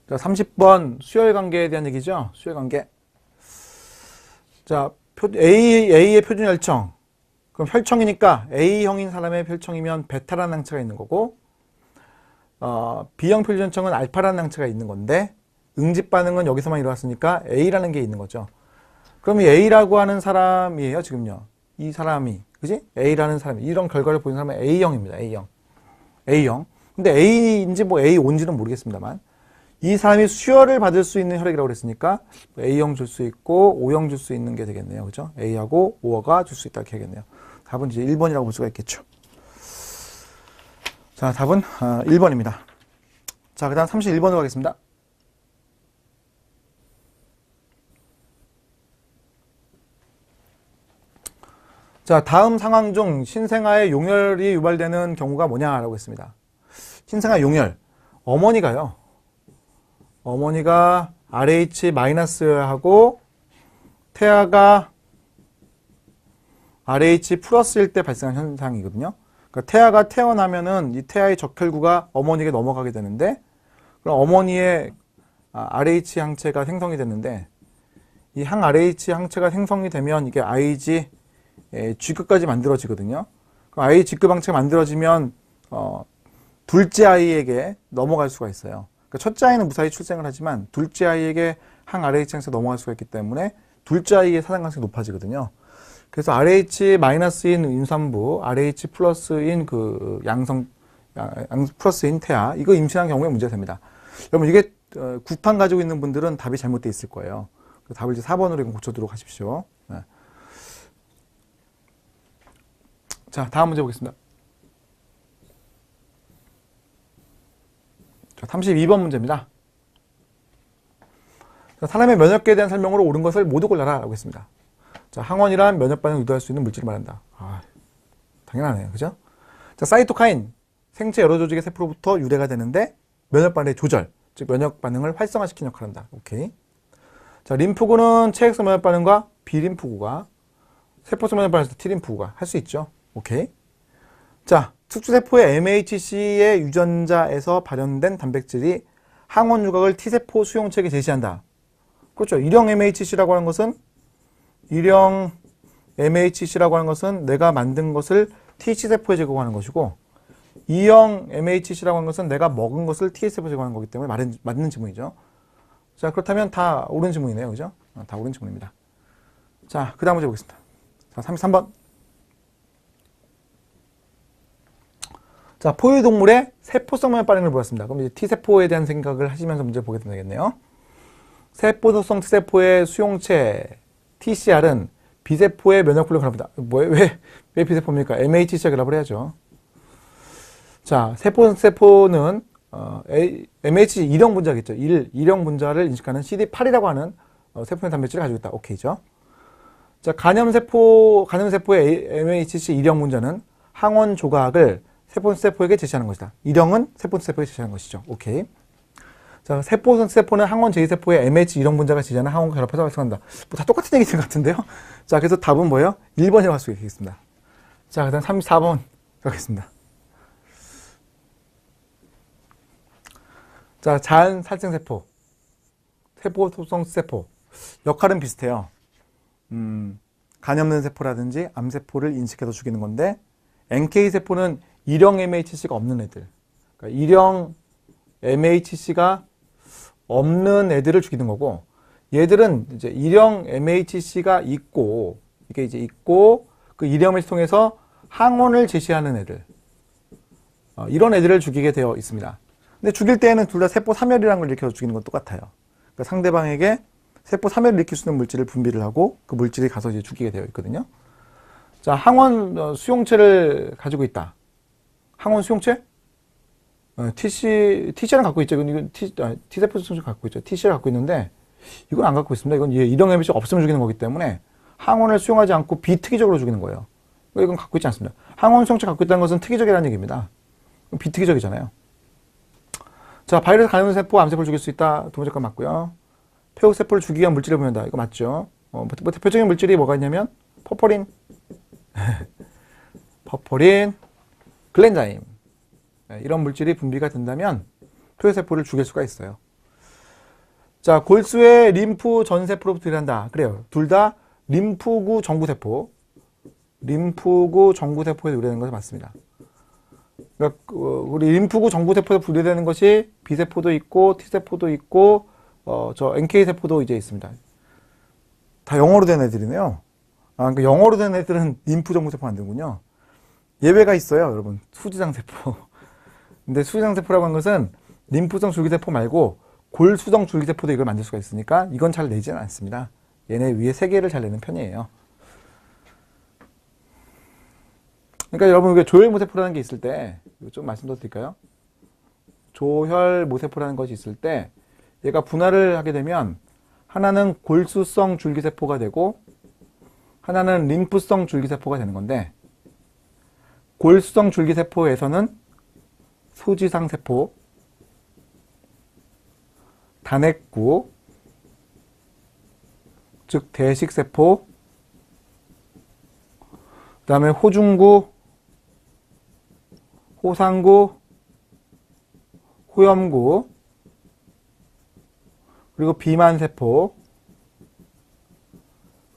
Speaker 1: 자, 30번 수혈관계에 대한 얘기죠. 수혈관계. 자, A의 표준 혈청. 그럼 혈청이니까 A형인 사람의 혈청이면 베타라는 항체가 있는 거고 B형 표준 혈청은 알파라는 항체가 있는 건데 응집 반응은 여기서만 일어났으니까 A라는 게 있는 거죠. 그럼 이 A라고 하는 사람이에요, 지금요. 이 사람이, 그지? A라는 사람이, 이런 결과를 보인 사람은 A형입니다. A형. 근데 A인지 뭐 A5인지는 모르겠습니다만 이 사람이 수혈을 받을 수 있는 혈액이라고 그랬으니까 A형 줄 수 있고 O형 줄 수 있는 게 되겠네요. 그죠? A하고 O가 줄 수 있다 이렇게 하겠네요. 답은 이제 1번이라고 볼 수가 있겠죠. 자, 답은 1번입니다. 자, 그 다음 31번으로 가겠습니다. 자, 다음 상황 중 신생아의 용혈이 유발되는 경우가 뭐냐라고 했습니다. 신생아 용혈. 어머니가 RH- 하고 태아가 RH+일 때 발생한 현상이거든요. 그러니까 태아가 태어나면은 이 태아의 적혈구가 어머니에게 넘어가게 되는데, 그럼 어머니의 RH 항체가 생성이 됐는데, 이 항 RH 항체가 생성이 되면 이게 IG G급까지 만들어지거든요. IG G급 항체가 만들어지면 둘째 아이에게 넘어갈 수가 있어요. 그러니까 첫째 아이는 무사히 출생을 하지만 둘째 아이에게 항 RH 항체가 넘어갈 수가 있기 때문에 둘째 아이의 사상 가능성이 높아지거든요. 그래서 RH-인 임산부, RH 플러스인 그 양성 플러스인 태아, 이거 임신한 경우에 문제가 됩니다. 여러분 이게 구판 가지고 있는 분들은 답이 잘못되어 있을 거예요. 답을 이제 4번으로 고쳐두도록 하십시오. 네. 자, 다음 문제 보겠습니다. 자, 32번 문제입니다. 자, 사람의 면역계에 대한 설명으로 옳은 것을 모두 골라라 라고 했습니다. 자, 항원이란 면역 반응을 유도할 수 있는 물질을 말한다. 당연하네요. 그죠? 자, 사이토카인, 생체 여러 조직의 세포로부터 유래가 되는데 면역 반응의 조절, 즉 면역 반응을 활성화시키는 역할을 한다. 오케이. 자, 림프구는 체액성 면역 반응과 비림프구가, 세포성 면역 반응에서 T림프구가 할 수 있죠. 오케이. 자, 숙주세포의 MHC의 유전자에서 발현된 단백질이 항원 유각을 T세포 수용체에게 제시한다. 그렇죠. 일형 MHC라고 하는 것은 내가 만든 것을 TC세포에 제공하는 것이고, E형 MHC라고 하는 것은 내가 먹은 것을 T세포에 제공하는 거기 때문에 맞는 지문이죠. 자, 그렇다면 다 옳은 지문이네요. 그죠? 다 옳은 지문입니다. 자, 그 다음 문제 보겠습니다. 자, 33번. 자, 포유동물의 세포성 면역 반응을 보았습니다. 그럼 이제 T세포에 대한 생각을 하시면서 문제 보게 되겠네요. 세포성 T세포의 수용체 TCR은 B세포의 면역불을 결합한다. 왜 B세포입니까? MHC와 결합을 해야죠. 자, 세포는 MHC 1형 분자겠죠. 1형 분자를 인식하는 CD8이라고 하는 세포의 단백질을 가지고 있다. 오케이죠. 자, 간염세포의 MHC 1형 분자는 항원 조각을 세포에게 제시하는 것이다. 1형은 세포에게 제시하는 것이죠. 오케이. 자, 세포는 항원 제2세포의 MH 1형 분자가 제시하는 항원과 결합해서 활성화한다. 뭐 다 똑같은 얘기인 것 같은데요. 자, 그래서 답은 뭐예요? 1번이라고 할 수 있겠습니다. 자, 그 다음 34번 가겠습니다. 자, 자연 살생세포, 세포성 세포 역할은 비슷해요. 간염된 세포라든지 암세포를 인식해서 죽이는 건데, NK세포는 1형 MHC가 없는 애들, 그러니까 1형 MHC가 없는 애들을 죽이는 거고, 얘들은 이제 1형 MHC가 있고, 이게 이제 있고, 그 1형 MHC 통해서 항원을 제시하는 애들, 이런 애들을 죽이게 되어 있습니다. 근데 죽일 때에는 둘 다 세포 사멸이라는 걸 일으켜서 죽이는 건 똑같아요. 그러니까 상대방에게 세포 사멸을 일으킬 수 있는 물질을 분비를 하고 그 물질이 가서 이제 죽이게 되어 있거든요. 자, 항원 수용체를 가지고 있다. 항원 수용체? TC는 갖고 있죠. 이건 T세포 수용체 갖고 있죠. TC를 갖고 있는데 이건 안 갖고 있습니다. 이건 1형 MHC가 없으면 죽이는 거기 때문에 항원을 수용하지 않고 비특이적으로 죽이는 거예요. 이건 갖고 있지 않습니다. 항원 수용체 갖고 있다는 것은 특이적이라는 얘기입니다. 비특이적이잖아요. 자, 바이러스 감염 세포, 암세포를 죽일 수 있다. 두 번째 건 맞고요. 폐옥세포를 죽이기 위한 물질을 보낸다. 이거 맞죠? 대표적인 물질이 뭐가 있냐면 퍼포린, 글렌자임, 이런 물질이 분비가 된다면 폐옥세포를 죽일 수가 있어요. 자, 골수의 림프 전세포로부터 유래한다. 그래요. 둘 다 림프구 정구세포에서 유래되는 것이 맞습니다. 그러니까 우리 림프구 정구세포에서 분리되는 것이 B세포도 있고 T세포도 있고 NK세포도 이제 있습니다. 다 영어로 된 애들이네요. 그러니까 영어로 된 애들은 림프 정구세포가 안 되는군요. 예외가 있어요, 여러분. 수지장세포. 근데 수지장세포라고 하는 것은 림프성 줄기세포 말고 골수성 줄기세포도 이걸 만들 수가 있으니까 이건 잘 내지는 않습니다. 얘네 위에 3개를 잘 내는 편이에요. 그러니까 여러분, 이게 조혈모세포라는 게 있을 때, 좀 말씀 더 드릴까요? 조혈모세포라는 것이 있을 때, 얘가 분할을 하게 되면, 하나는 골수성 줄기세포가 되고, 하나는 림프성 줄기세포가 되는 건데, 골수성 줄기세포에서는 소지상세포, 단핵구, 즉 대식세포, 그 다음에 호중구, 호상구, 호염구, 그리고 비만세포,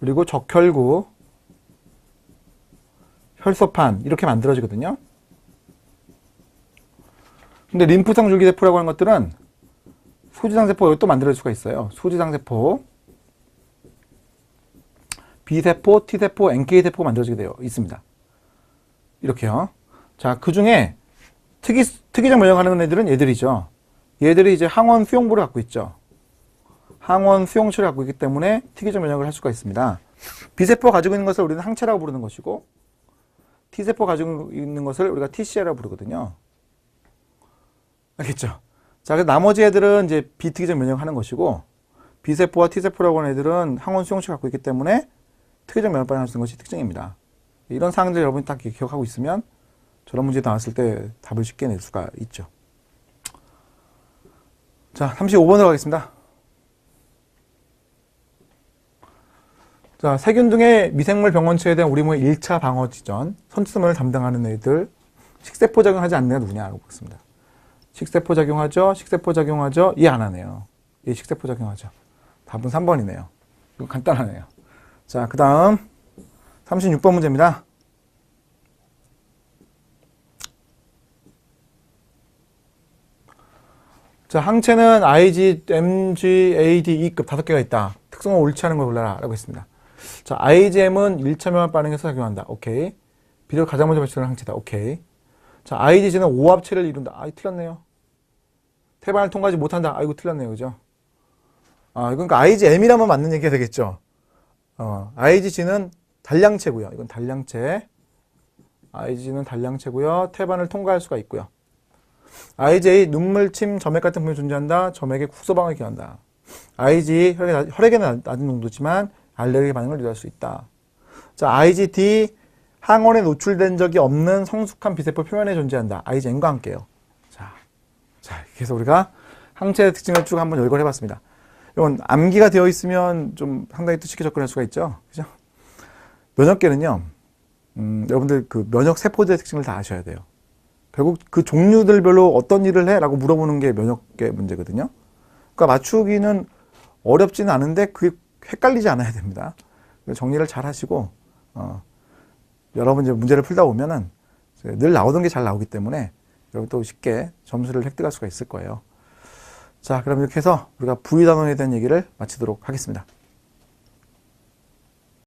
Speaker 1: 그리고 적혈구, 혈소판 이렇게 만들어지거든요. 근데 림프성 줄기세포라고 하는 것들은 소지상세포가 또 만들어질 수가 있어요. 소지상세포, B세포, T세포, NK세포가 만들어지게 되어 있습니다. 이렇게요. 자, 그 중에 특이적 면역하는 애들은 얘들이죠. 얘들이 이제 항원 수용부를 갖고 있죠. 항원 수용체를 갖고 있기 때문에 특이적 면역을 할 수가 있습니다. B세포가 가지고 있는 것을 우리는 항체라고 부르는 것이고, T세포가 가지고 있는 것을 우리가 TC라고 부르거든요. 알겠죠? 자, 그래서 나머지 애들은 이제 비특이적 면역을 하는 것이고, B세포와 T세포라고 하는 애들은 항원 수용체를 갖고 있기 때문에 특이적 면역 반응을 할 수 있는 것이 특징입니다. 이런 사항들 여러분이 딱 기억하고 있으면 저런 문제 나왔을 때 답을 쉽게 낼 수가 있죠. 자, 35번으로 가겠습니다. 자, 세균 등의 미생물 병원체에 대한 우리 몸의 1차 방어 지전, 선천면을 담당하는 애들, 식세포 작용하지 않는 애가 누구냐라고 보겠습니다. 식세포 작용하죠? 식세포 작용하죠? 얘 안 하네요. 얘 식세포 작용하죠. 답은 3번이네요. 이거 간단하네요. 자, 그 다음 36번 문제입니다. 자, 항체는 IG, MG, AD, E급 5개가 있다. 특성을 옳지 않은 걸 골라라 라고 했습니다. 자, IgM은 1차 면역 반응에서 작용한다. 오케이. 비를 가장 먼저 발생하는 항체다. 오케이. 자, IgG는 오합체를 이룬다. 아이, 틀렸네요. 태반을 통과하지 못한다. 아이고, 틀렸네요. 그죠? 그러니까 IgM이라면 맞는 얘기가 되겠죠. IgG는 단량체고요. 이건 단량체. IgG는 단량체고요. 태반을 통과할 수가 있고요. IgA, 눈물, 침, 점액 같은 분이 존재한다. 점액의 국소방을 기한다. IgE, 혈액에 낮은 농도지만 알레르기 반응을 유도할 수 있다. 자, IgD, 항원에 노출된 적이 없는 성숙한 비세포 표면에 존재한다. IgM과 함께요. 자, 그래서 우리가 항체의 특징을 쭉 한번 열거해 봤습니다. 이건 암기가 되어 있으면 좀 상당히 또 쉽게 접근할 수가 있죠. 그죠? 면역계는요, 여러분들 그 면역 세포들의 특징을 다 아셔야 돼요. 결국 그 종류들별로 어떤 일을 해? 라고 물어보는 게 면역계 문제거든요. 그러니까 맞추기는 어렵지는 않은데 그게 헷갈리지 않아야 됩니다. 정리를 잘 하시고, 여러분 이제 문제를 풀다 보면은 늘 나오던 게 잘 나오기 때문에 여러분 또 쉽게 점수를 획득할 수가 있을 거예요. 자, 그럼 이렇게 해서 우리가 부위단원에 대한 얘기를 마치도록 하겠습니다.